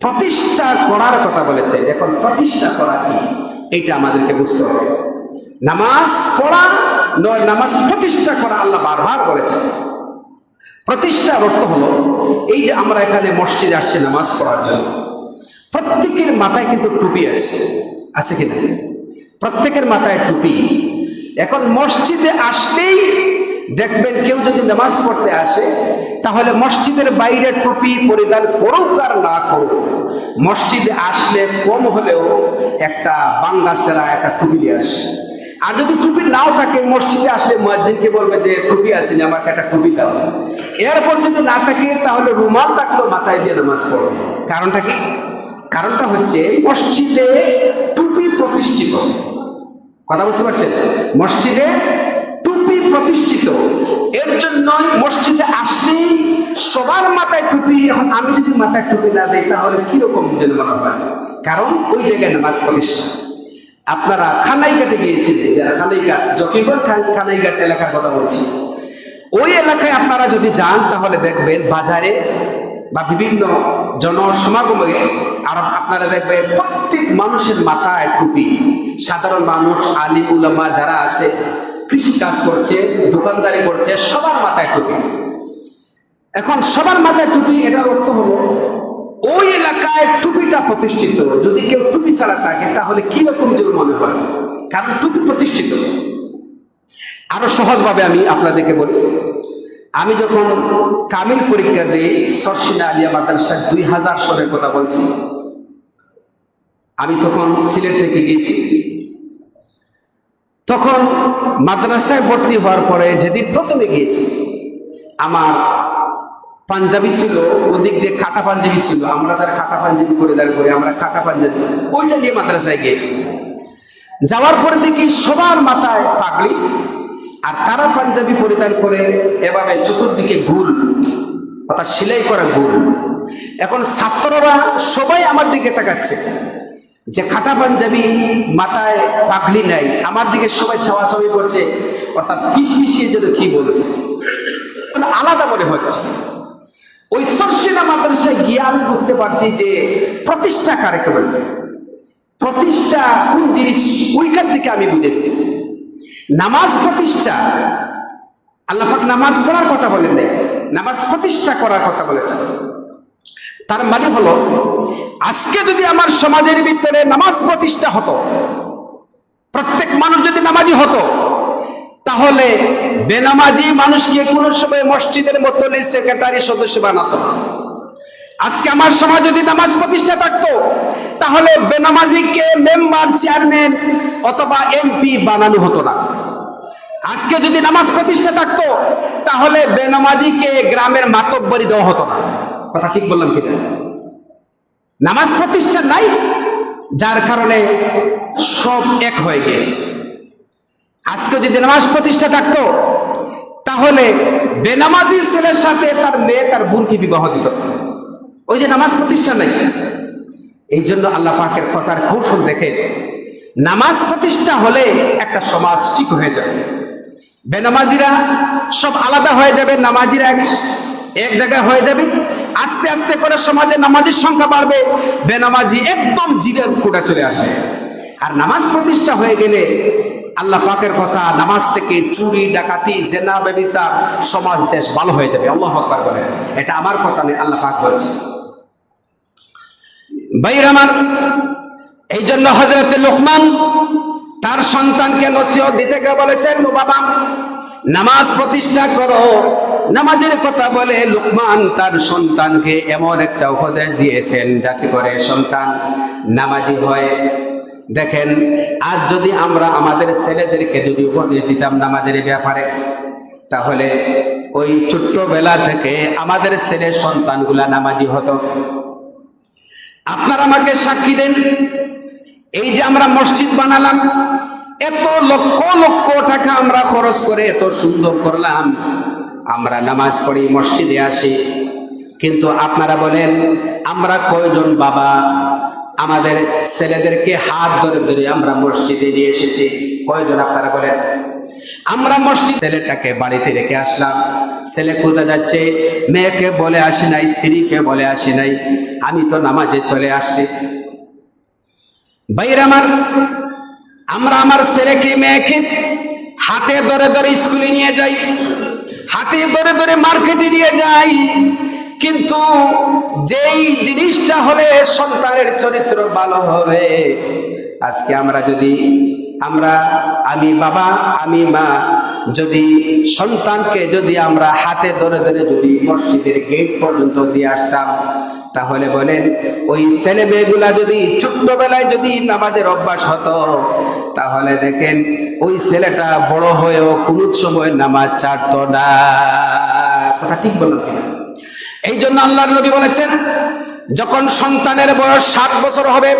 প্রতিষ্ঠা করার কথা বলেছে। এখন প্রতিষ্ঠা করা কি, এটা আমাদেরকে বুঝতে হবে। নামাজ পড়া নয়, নামাজ প্রতিষ্ঠা করা আল্লাহ বারবার বলেছেন। প্রতিষ্ঠার অর্থ হলো, এই যে আমরা এখানে মসজিদে আসছি নামাজ পড়ার জন্য, প্রত্যেকের মাথায় কিন্তু টুপি আছে কিনা? প্রত্যেকের মাথায় টুপি। এখন মসজিদে আসলেই দেখবেন কেউ যদি নামাজ পড়তে আসে, তাহলে মসজিদের বাইরে টুপি পরিধান করুক আর না করুক, মসজিদে আসলে কম হলেও একটা বাঙ্গাসেরা একটা টুপি নিয়ে আসে। আর যদি টুপি নাও থাকে, মসজিদে আসলে মুয়াজ্জিনকে বলবে যে টুপি আছে না, আমাকে একটা টুপি দাও। এরপর যদি না থাকে, তাহলে রুমাল থাকলেও মাথায় দিয়ে নামাজ পড়বে। কারণটা কি? কারণটা হচ্ছে মসজিদে টুপি প্রতিষ্ঠিত। কথা বুঝতে পারছেন? মসজিদে টুপি প্রতিষ্ঠিত, এর জন্যই মসজিদে আসলেই সবার মাথায় টুপি। এখন আমি যদি মাথায় টুপি না দেই, তাহলে কিরকম যেন মনে হয়, কারণ ওই জায়গায় নামাজ প্রতিষ্ঠা। আপনারা খানাইঘাটে গিয়েছিলেন, যারা খানাইঘাট, জকিগঞ্জ খানাইঘাট এলাকার কথা বলছি, ওই এলাকায় আপনারা যদি যান, তাহলে দেখবেন বাজারে বা বিভিন্ন জনসমাগমে আর আপনারা দেখবেন প্রত্যেক মানুষের মাথায় টুপি। সাধারণ মানুষ, আলিম উলামা যারা আছে, কৃষি কাজ করছে, দোকানদারি করছে, সবার মাথায় টুপি। এখন সবার মাথায় টুপি, এটার অর্থ হলো ওই এলাকায় টুপিটা প্রতিষ্ঠিত। যদি কেউ টুপি ছাড়া থাকে, তাহলে কিরকম যেন মনে হয়, কারণ টুপি প্রতিষ্ঠিত। আরো সহজভাবে আমি আপনাদেরকে বলি, আমি যখন কামিল পরীক্ষা দিই সরসিনা আলিয়া মাদ্রাসা 2000 সালের কথা বলছি, আমি তখন সিলেট থেকে গিয়েছি। তখন মাদ্রাসায় ভর্তি হওয়ার পরে যেদিন প্রথমে গিয়েছি, আমার পাঞ্জাবি ছিল, ওদিক দিয়ে কাটা পাঞ্জাবি ছিল। আমরা যারা কাটা পাঞ্জাবি পরিধান করি, আমরা কাটা পাঞ্জাবি, ওইটা নিয়ে মাদ্রাসায় গিয়েছি। যাওয়ার পরে দেখি সবার মাথায় পাগড়ি, আর তারা পাঞ্জাবি পরিধান করে এভাবে চতুর্দিকে গুল, অর্থাৎ সেলাই করা গুল। এখন ছাত্ররা সবাই আমার দিকে তাকাচ্ছে, যে খাটা পাঞ্জাবি, মাথায় পাগড়ি নাই, আমার দিকে সবাই ছাওয়াছাওয়ি করছে, অর্থাৎ ফিসফিসিয়ে যেন কি বলছে, আলাদা মনে হচ্ছে। ওই সরসিনা মাদ্রাসায় গিয়ে আমি বুঝতে পারছি যে প্রতিষ্ঠা কাকে বলে, প্রতিষ্ঠা কোন জিনিস, ওইখান থেকে আমি বুঝেছি। নামাজ প্রতিষ্ঠা, আল্লাহ পাক নামাজ পড়ার কথা বলেন নাই, নামাজ প্রতিষ্ঠা করার কথা বলেছেন। তার মানে হলো, আজকে যদি আমার সমাজের ভিতরে নামাজ প্রতিষ্ঠা হতো, প্রত্যেক মানুষ যদি নামাজি হতো, তাহলে বেনামাজি মানুষকে কোনো সময় মসজিদের মতলি সেক্রেটারি সদস্য বানাতো না। আজকে আমার সমাজ যদি নামাজ প্রতিষ্ঠা থাকতো, তাহলে বেনামাজিকে মেম্বার, চেয়ারম্যান অথবা এমপি বানানো হতো না। আজকে যদি নামাজ প্রতিষ্ঠা থাকতো, তাহলে বেনামাজিকে গ্রামের মাতব্বরি দেওয়া হতো না। কথা ঠিক বললাম কিনা? নামাজ প্রতিষ্ঠা নাই, যার কারণে সব এক হয়ে গেছে। আজকে যদি নামাজ প্রতিষ্ঠা থাকতো, তাহলে বেনামাজি ছেলের সাথে তার মেয়ে তার বোনকে বিবাহ দিত। ওই যে নামাজ প্রতিষ্ঠা নাই, এই জন্য আল্লাহ পাকের কথার কৌশল দেখে নামাজ প্রতিষ্ঠা হলে একটা সমাজ ঠিক হয়ে যাবে। বেনামাজিরা সব আলাদা হয়ে যাবে, নামাজিরা এক জায়গায় হয়ে যাবে। আস্তে আস্তে করে সমাজে নামাজের সংখ্যা বাড়বে, বেনামাজি একদম জিরের কোটা চলে আসবে। আর নামাজ প্রতিষ্ঠা হয়ে গেলে আল্লাহ পাকের কথা, নামাজ থেকে চুরি, ডাকাতি, জেনা, ব্যভিচার, সমাজ, দেশ ভালো হয়ে যাবে। আল্লাহু আকবার বলেন। এটা আমার কথা নেই, আল্লাহ পাক বলছে। ভাইরা আমার, এই জন্য হযরত লোকমান তার সন্তানকে নসিহত দিতে গিয়ে বলেছেন, বাবা নামাজ প্রতিষ্ঠা করো। নামাজের কথা বলে লোকমান তার সন্তানকে এমন একটা উপদেশ দিয়েছেন যাতে করে সন্তান নামাজি হয়। দেখেন, আজ যদি আমরা আমাদের ছেলেদেরকে যদি উপদেশ দিতাম নামাজের ব্যাপারে, তাহলে ওই ছোট্টবেলা থেকে আমাদের ছেলে সন্তানগুলা নামাজি হতো। আপনারা আমাকে সাক্ষী দেন, এই যে আমরা মসজিদ বানালাম, এত লক্ষ লক্ষ টাকা আমরা খরচ করে এত সুন্দর করলাম, আমরা নামাজ পড়ি, মসজিদে আসি, কিন্তু আপনারা বলেন আমরা কয়জন বাবা আমাদের ছেলেদেরকে হাত ধরে ধরে আমরা মসজিদে নিয়ে এসেছি? কয়জন আপনারা বলেন? আমরা মসজিদ ছেলেটাকে বাড়িতে রেখে আসলাম, ছেলে কোথায় যাচ্ছে, মেয়েকে বলে আসি নাই, স্ত্রীকে বলে আসি নাই, আমি তো নামাজে চলে আসছি। ভাইরা আমার, আমরা আমার ছেলেকে মেয়েকে হাতে ধরে ধরে স্কুলে নিয়ে যাই, হাতে ধরে ধরে মার্কেটে নিয়ে যাই, কিন্তু যেই জিনিসটা হলে সন্তানের চরিত্র ভালো হবে, আজকে আমরা যদি আমি বাবা, আমি মা, যদি সন্তানকে যদি আমরা হাতে ধরে ধরে যদি মসজিদের গেট পর্যন্ত দিয়ে আসতাম, তাহলে বলেন ওই ছেলে মেয়েগুলা যদি ছোট্টবেলায় যদি নামাজের অভ্যাস হতো, তাহলে দেখেন ওই ছেলেটা বড় হয়েও কোনো সময় নামাজ ছাড়তো না। কথা ঠিক বললাম কিনা? এই জন্য আল্লাহর নবী বলেছেন, যখন সন্তানের বয়স 7 বছর হবে,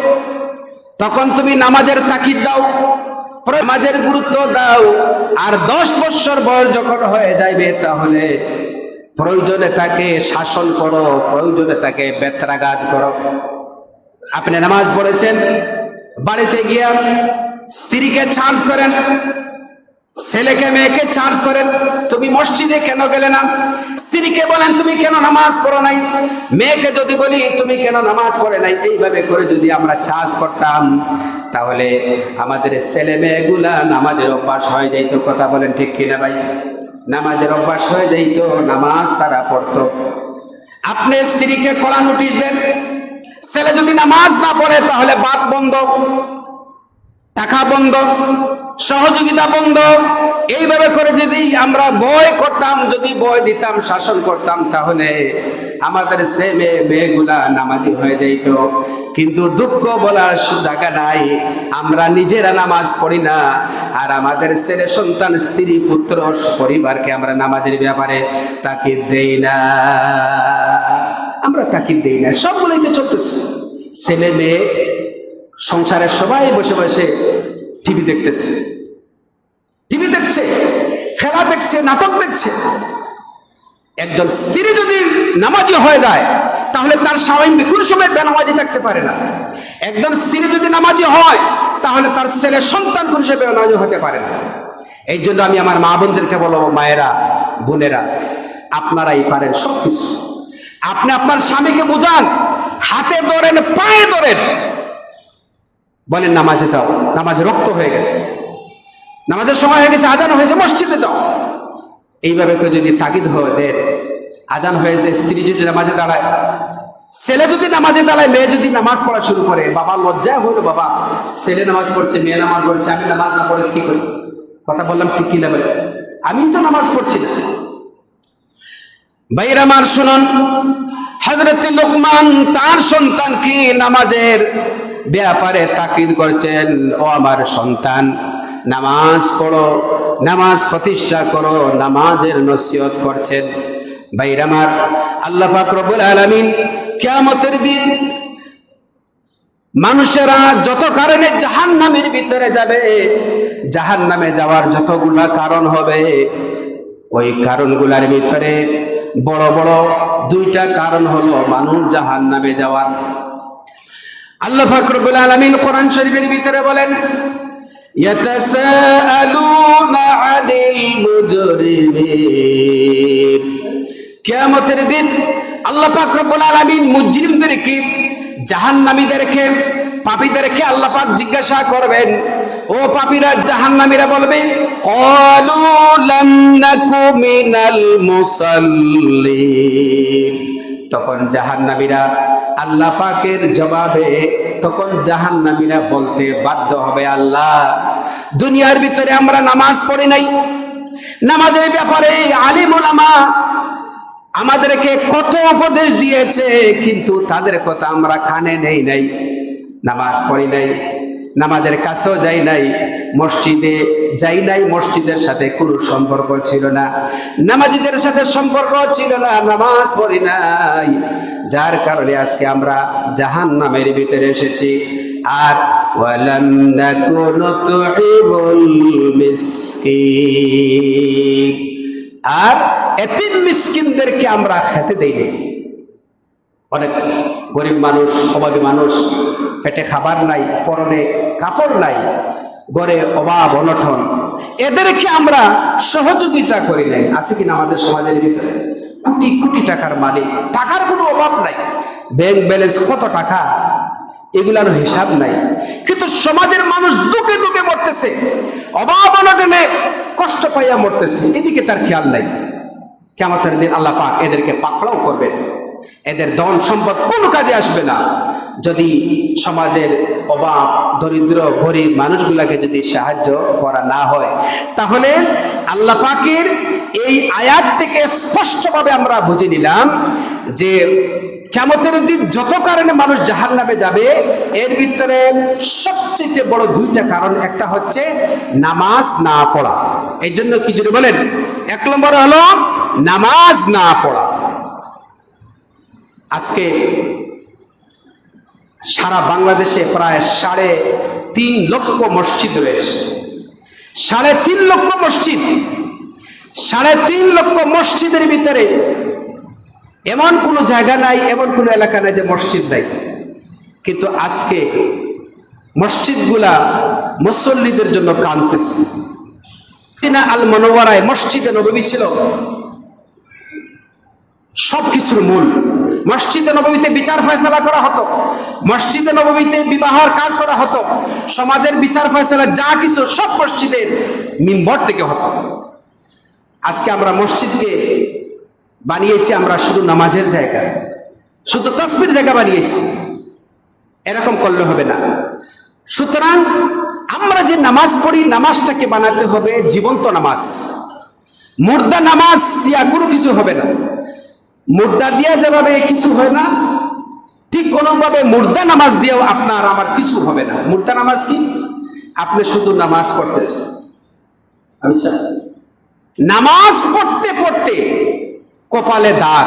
তখন তুমি নামাজের তাকিদ দাও, নামাজের গুরুত্ব দাও। আর 10 বছর বয়স যখন হয়ে যাবে, তাহলে প্রয়োজনে তাকে শাসন করো, প্রয়োজনে তাকে বেত্রাঘাত করো। আপনি নামাজ পড়েছেন, বাড়িতে গিয়া স্ত্রীকে চার্জ করেন, ছেলেকে মেয়েকে চার্জ করেন, তুমি মসজিদে কেন গেলে না? স্ত্রীকে বলেন তুমি কেন নামাজ পড়ো নাই? মেয়েকে যদি বলি তুমি কেন নামাজ পড়ে নাই? এইভাবে করে যদি আমরা চার্জ করতাম, তাহলে আমাদের ছেলে মেয়েগুলা নামাজের অভ্যাস হয়ে যাইতো। কথা বলেন ঠিক কিনা ভাই? নামাজের অভ্যাস হয়ে যাইতো, নামাজ তারা পড়তো। আপনি স্ত্রীকে কড়া নোটিশ দেন, ছেলে যদি নামাজ না পড়ে তাহলে ভাত বন্ধ, টাকা বন্ধ, সহযোগিতা বন্ধ। এইভাবে করে যদি আমরা ভয় করতাম, যদি ভয় দিতাম, শাসন করতাম, তাহলে আমাদের ছেলে মেয়েগুলা নামাজি হয়ে যাইত। কিন্তু দুঃখ বলার জায়গা নাই, আমরা নিজেরা নামাজ পড়ি না, আর আমাদের ছেলে সন্তান, স্ত্রী, পুত্র, পরিবারকে আমরা নামাজের ব্যাপারে তাকিদ দেই না। আমরা তাকিদ দেই না, সবগুলোই তো চলতেছে। ছেলে মেয়ে সংসারের সবাই বসে বসে টিভি দেখতেছে, খেলা দেখছে, নাটক দেখছে। একজন স্ত্রী যদি নামাজি হয়ে যায়, তাহলে তার স্বামী কোন সময় বেনামাজি থাকতে পারে না। একজন স্ত্রী যদি নামাজি হয় তাহলে তার ছেলে সন্তান কোন সময় বেনামাজি হতে পারে না। এই জন্য আমি আমার মা বোনদেরকে বলবো, মায়েরা, বোনেরা, আপনারাই পারেন সবকিছু। আপনি আপনার স্বামীকে বোঝান, হাতে ধরেন, পায়ে ধরেন, বলেন নামাজে যাও, নামাজে রক্ত হয়ে গেছে, নামাজের সময় হয়ে গেছে, আজান হয়েছে, মসজিদে যাও। এইভাবে কেউ যদি তাগিদ হয়ে দেন, আজান হয়েছে, স্ত্রী যদি নামাজে দাঁড়ায়, ছেলে যদি নামাজে দাঁড়ায়, মেয়ে যদি নামাজ পড়া শুরু করে, বাবা লজ্জা হইলো, বাবা ছেলে নামাজ পড়ছে, মেয়ে নামাজ পড়ছে, আমি নামাজ না পড়ে কি করি? কথা বললাম ঠিক কি না? আমি তো নামাজ পড়ছি না। ভাইরা আমার শুনুন, হযরত লোকমান তার সন্তানকে নামাজের ব্যাপারে তাকিদ করছেন, ও আমার সন্তান, নামাজ পড়ো, নামাজ প্রতিষ্ঠা করো, নামাজের নসিহত করছেন। ভাইরা আমার, আল্লাহ পাক রব্বুল আলামিন কিয়ামতের দিন মানুষেরা যত কারণে জাহান্নামের ভিতরে যাবে, জাহান্নামে যাওয়ার যতগুলা কারণ হবে, ওই কারণগুলার ভিতরে বড় বড় দুইটা কারণ হলো মানুষ জাহান্নামে যাওয়ার। আল্লাহ পাক রব্বুল আলামিন কোরআন শরীফের ভিতরে বলেন, ইয়াতাসাআলুনা আনিল মুজরিমিন। কিয়ামতের দিন আল্লাহ পাক রব্বুল আলামিন মুজরিমদেরকে, জাহান্নামীদেরকে, পাপীদেরকে আল্লাহ পাক জিজ্ঞাসা করবেন। ও পাপীরা, জাহান্নামীরা বলবে, ক্বালু লাম নাকু মিনাল মুসাল্লিন। তখন জাহান্নামীরা আল্লাহ পাকের জবাবে, তখন জাহান্নামীরা বলতে বাধ্য হবে, আল্লাহ, দুনিয়ার ভিতরে আমরা নামাজ পড়ি নাই, নামাজের ব্যাপারে আলিম উলামা আমাদেরকে কত উপদেশ দিয়েছে, কিন্তু তাদের কথা আমরা কানে নেই নাই, নামাজ পড়ি নাই, নামাজের কাছেও যাই নাই, মসজিদে যাই নাই, মসজিদের সাথে কোনো সম্পর্ক ছিল না, নামাজীদের সাথে সম্পর্ক ছিল না, নামাজ পড়ি নাই, যার কারণে আজকে আমরা জাহান্নামের ভিতরে এসেছি। আর ওয়ালাম নাকুন তুইবুল মিসকিন, আর এতিম মিসকিনদেরকে আমরা খেতে দেই না। অনেক গরিব মানুষ, অভাবী মানুষ, পেটে খাবার নাই, পরনে কাপড় নাই, ঘরে অভাব অনটন, এদেরকে আমরা সহযোগিতা করি নাই। আছে কিনা আমাদের সমাজের ভিতরে? কোটি কোটি টাকার মালিক, টাকার কোনো অভাব নাই, ব্যাংক ব্যালেন্স কত টাকা, এগুলার হিসাব নাই, কিন্তু সমাজের মানুষ দুঃখে দুঃখে মরতেছে, অভাব অনটনে কষ্ট পাইয়া মরতেছে, এদিকে তার খেয়াল নাই। কিয়ামতের দিন আল্লাহ পাক এদেরকে পাকড়াও করবেন, এদের ধন সম্পদ কোনো কাজে আসবে না যদি সমাজের অভাব, দরিদ্র, গরিব মানুষগুলাকে যদি সাহায্য করা না হয়। তাহলে আল্লাহ পাকের এই আয়াত থেকে স্পষ্টভাবে আমরা বুঝে নিলাম যে কিয়ামতের দিন যত কারণে মানুষ জাহান্নামে যাবে, এর ভিতরে সবচেয়ে বড় দুইটা কারণ, একটা হচ্ছে নামাজ না পড়া। এই জন্য কি যদি বলেন, এক নম্বর হলো নামাজ না পড়া। আজকে সারা বাংলাদেশে প্রায় 3.5 লক্ষ মসজিদ রয়েছে। 3.5 লক্ষ মসজিদ, 3.5 লক্ষ মসজিদের ভিতরে এমন কোনো জায়গা নাই, এমন কোনো এলাকা নাই যে মসজিদ নাই। কিন্তু আজকে মসজিদগুলা মুসল্লিদের জন্য কাঁদতেছে। আল মুনাওয়ারায় মসজিদে নববী ছিল সবকিছুর মূল। মসজিদে নববীতে বিচার ফয়সালা করা হতো, মসজিদে নববীতে বিবাহের কাজ করা হতো, সমাজের বিচার ফয়সালা যা কিছু সব মসজিদের মিম্বর থেকে হতো। আজকে আমরা মসজিদকে বানিয়েছি আমরা শুধু নামাজের জায়গা, শুধু তাসবির জায়গা বানিয়েছি। এরকম করলে হবে না। সুতরাং আমরা যে নামাজ পড়ি, নামাজটাকে বানাতে হবে জীবন্ত নামাজ। মুর্দা নামাজ দিয়া কোনো কিছু হবে না। মুর্দা দিয়া যেভাবে কিছু হয় না, ঠিক কোনোভাবে মুর্দা নামাজ দিয়েও আপনার আমার কিছু হবে না। মুর্দা নামাজ কি? আপনি শুধু নামাজ পড়তেছেন, আচ্ছা, নামাজ পড়তে পড়তে কপালে দাগ,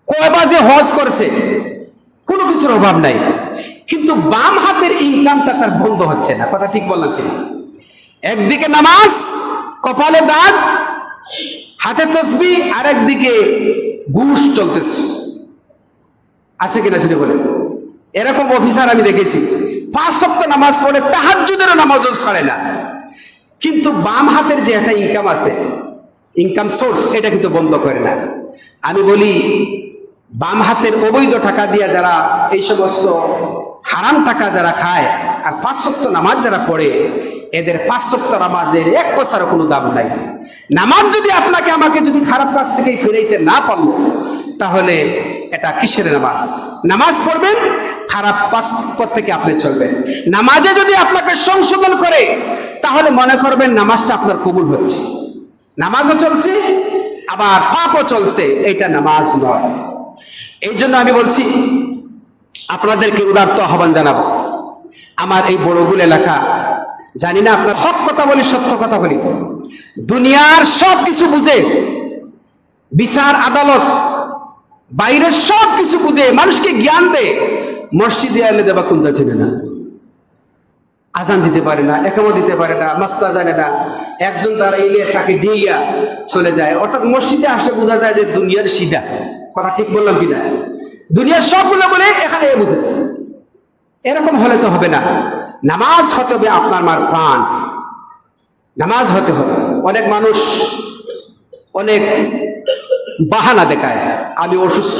কয়বার যে হজ করছে, কোনো কিছুর অভাব নাই, কিন্তু বাম হাতের ইনকামটা তার বন্ধ হচ্ছে না। কথা ঠিক বললাম কিনা? একদিকে নামাজ, কপালে দাগ, হাতে তসবিহ, আর একদিকে ঘুষ চলতেছে। আছে কিনা যদি বলেন? এরকম অফিসার আমি দেখেছি 5 ওয়াক্ত নামাজ পড়ে তাহাজ্জুদের নামাজও ছাড়ে না, কিন্তু বাম হাতের যে একটা ইনকাম আছে, ইনকাম সোর্স, এটা কিন্তু বন্ধ করে না। আমি বলি বাম হাতের অবৈধ টাকা দিয়ে যারা এই সমস্ত হারাম টাকা যারা খায় আর 5 ওয়াক্ত নামাজ যারা পড়ে, এদের 5 ওয়াক্ত নামাজের 1 পয়সারও কোনো দাম নাই। নামাজ যদি আপনাকে আমাকে যদি খারাপ কাজ থেকে ফিরাইতে না পারলো, তাহলে এটা কিসের নামাজ? নামাজ পড়বেন, খারাপ পথ থেকে আপনি চলবেন। নামাজে যদি আপনাকে সংশোধন করে, তাহলে মনে করবেন নামাজটা আপনার কবুল হচ্ছে। নামাজও চলছে আবার পাপও চলছে, এটা নামাজ নয়। এই জন্য আমি বলছি, আপনাদেরকে উদারত আহ্বান জানাবো। আমার এই বড়গুলো এলাকা, জানি না আপনার হক কথা বলি, সত্য কথা বলি, দুনিয়ার সব কিছু বুঝে, বিচার আদালত বাইরের সব কিছু বুঝে, মানুষকে জ্ঞান দেয়, মসজিদে আলে দেবা কোনটা চেনে না, আজান দিতে পারে না, একামত দিতে পারে না, মাসলা জানে না, একজন তারা এলে তাকে ডিয়া চলে যায়। অর্থাৎ মসজিদে আসলে বোঝা যায় যে দুনিয়ার সিধা কথা, ঠিক বললাম কিনা? দুনিয়ার সবগুলো বলে এখানে বুঝে। এরকম হলে তো হবে না। নামাজ হতে হবে আপনার মার প্রাণ, নামাজ হতে হবে। অনেক মানুষ অনেক বাহানা দেখায়, আমি অসুস্থ,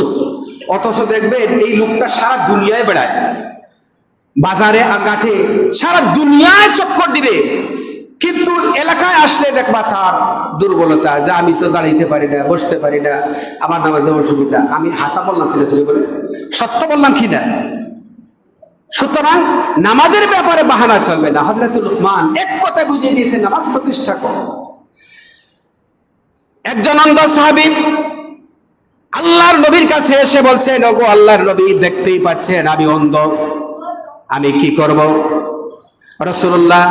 অথচ দেখবেন এই লোকটা সারা দুনিয়ায় বেড়ায়, বাজারে আঘাটে সারা দুনিয়ায় চক্কর দিবে, কিন্তু এলাকায় আসলে দেখবা তার দুর্বলতা, যে আমি তো দাঁড়াইতে পারি না, বসতে পারি না, আমার নামাজে অসুবিধা। আমি হাসা বললাম কিনা তুমি বলে, সত্য বললাম কিনা? সুতরাং নামাজের ব্যাপারে বাহানা চলবে না। হযরত লুকমান এক কথা বুঝিয়ে দিয়েছে, নামাজ প্রতিষ্ঠা করো। একজন অন্ধ সাহাবী আল্লাহর নবীর কাছে এসে বলছেন, ওগো আল্লাহর নবী, দেখতেই পাচ্ছেন আমি অন্ধ, আমি কি করব? রাসূলুল্লাহ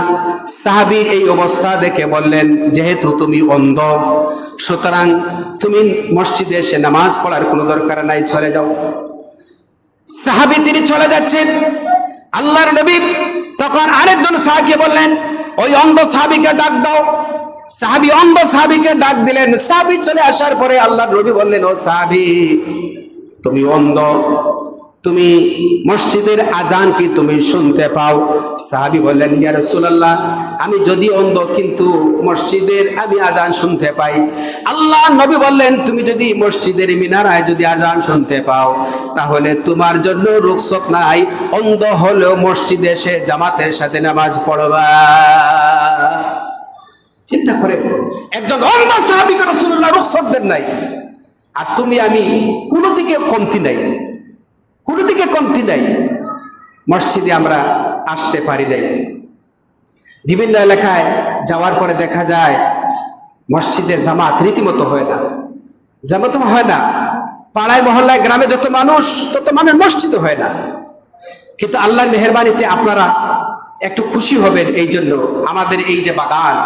সাহাবীর এই অবস্থা দেখে বললেন, যেহেতু তুমি অন্ধ, সুতরাং তুমি মসজিদে এসে নামাজ পড়ার কোনো দরকার নাই, চলে যাও। সাহাবী তিনি চলে যাচ্ছেন। আল্লাহর নবী তখন আরেকজন সাহাবীকে বললেন, ওই অন্ধ সাহাবীকে ডাক দাও। সাহাবী অন্ধ সাহাবীকে ডাক দিলেন। সাহাবী চলে আসার পরে আল্লাহর নবী বললেন, ও সাহাবী, তুমি অন্ধ, তুমি মসজিদের আজান কি তুমি শুনতে পাও? সাহাবী বললেন, ইয়া রাসূলুল্লাহ, আমি যদি অন্ধ কিন্তু মসজিদের আমি আজান শুনতে পাই। আল্লাহ নবী বললেন, তুমি যদি মসজিদের মিনারায় যদি আজান শুনতে পাও, তাহলে তোমার জন্য রুখসত নাই, অন্ধ হলেও মসজিদে এসে জামাতের সাথে নামাজ পড়বা। চিন্তা করে, একজন অন্ধ সাহাবীকে রাসূলুল্লাহ রুখসত দেন নাই, আর তুমি আমি কোনো দিকে কমতি নাই, কোনো দিকে কমতি নাই, মসজিদে আমরা আসতে পারি নাই। বিভিন্ন এলাকায় যাওয়ার পরে দেখা যায় মসজিদে জামাত রীতিমতো হয় না, জামাত হয় না। পাড়ায় মহল্লায় গ্রামে যত মানুষ, তত মানুষ মসজিদে হয় না। কিন্তু আল্লাহর মেহেরবানিতে আপনারা একটু খুশি হবেন, এই জন্য আমাদের এই যে বাগান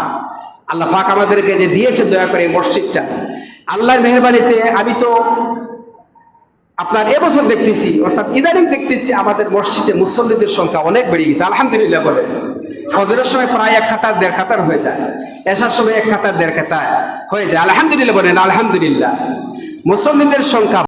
আল্লাহ পাক আমাদেরকে যে দিয়েছে দয়া করে এই মসজিদটা, আল্লাহর মেহেরবানিতে আমি তো আপনার এবছর দেখতেছি, অর্থাৎ ইদানিং দেখতেছি আমাদের মসজিদে মুসল্লিদের সংখ্যা অনেক বেড়ে গেছে। আলহামদুলিল্লাহ বলে, ফজরের সময় প্রায় 1 কাতার 1.5 কাতার হয়ে যায়, এশার সময় 1 কাতার 1.5 কাতার হয়ে যায়। আলহামদুলিল্লাহ বলেন, আলহামদুলিল্লাহ। মুসল্লিদের সংখ্যা